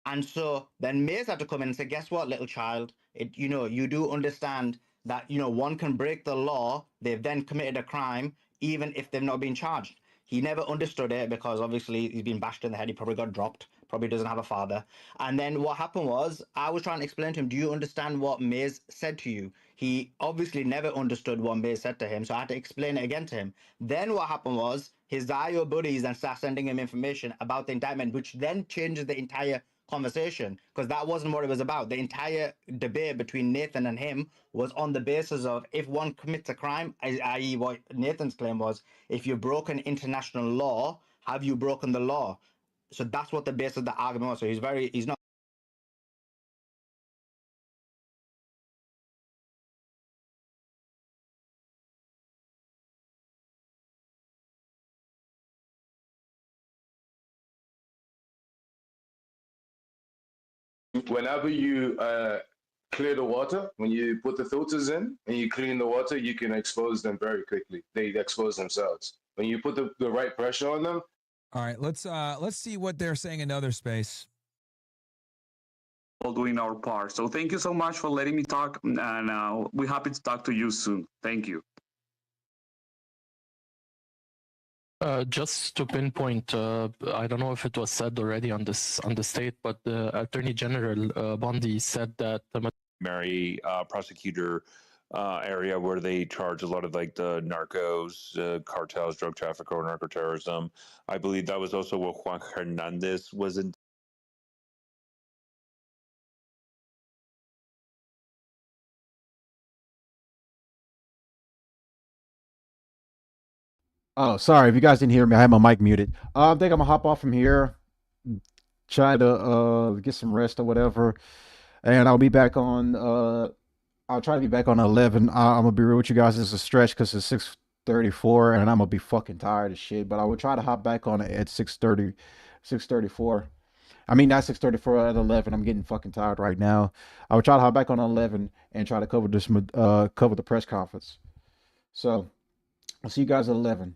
And so then Mace had to come in and say, guess what, little child? You do understand that, one can break the law. They've then committed a crime, even if they've not been charged. He never understood it because obviously he's been bashed in the head. He probably got dropped. Probably doesn't have a father. And then what happened was, I was trying to explain to him, do you understand what Maze said to you? He obviously never understood what Maze said to him, so I had to explain it again to him. Then what happened was, his IO buddies then start sending him information about the indictment, which then changes the entire conversation, because that wasn't what it was about. The entire debate between Nathan and him was on the basis of if one commits a crime, i.e. what Nathan's claim was, if you've broken international law, have you broken the law? So that's what the base of the argument was. So he's not. Whenever you clear the water, when you put the filters in and you clean the water, you can expose them very quickly. They expose themselves. When you put the right pressure on them. All right, let's see what they're saying in the other space. All doing our part. So thank you so much for letting me talk, and we're happy to talk to you soon. Thank you. Just to pinpoint, I don't know if it was said already on the state, but the Attorney General Bondi said that the Mary prosecutor area where they charge a lot of like the narcos, cartels, drug traffic, or narcoterrorism. I believe that was also what Juan Hernandez was in. Oh, sorry if you guys didn't hear me. I had my mic muted. I think I'm gonna hop off from here, try to get some rest or whatever, and I'll be back on. I'll try to be back on 11. I'm gonna be real with you guys. It's a stretch because it's 6:34, and I'm gonna be fucking tired as shit. But I will try to hop back on it at 6:30, 6:34. I mean, not 6:34 at 11. I'm getting fucking tired right now. I will try to hop back on 11 and try to cover this, cover the press conference. So I'll see you guys at 11.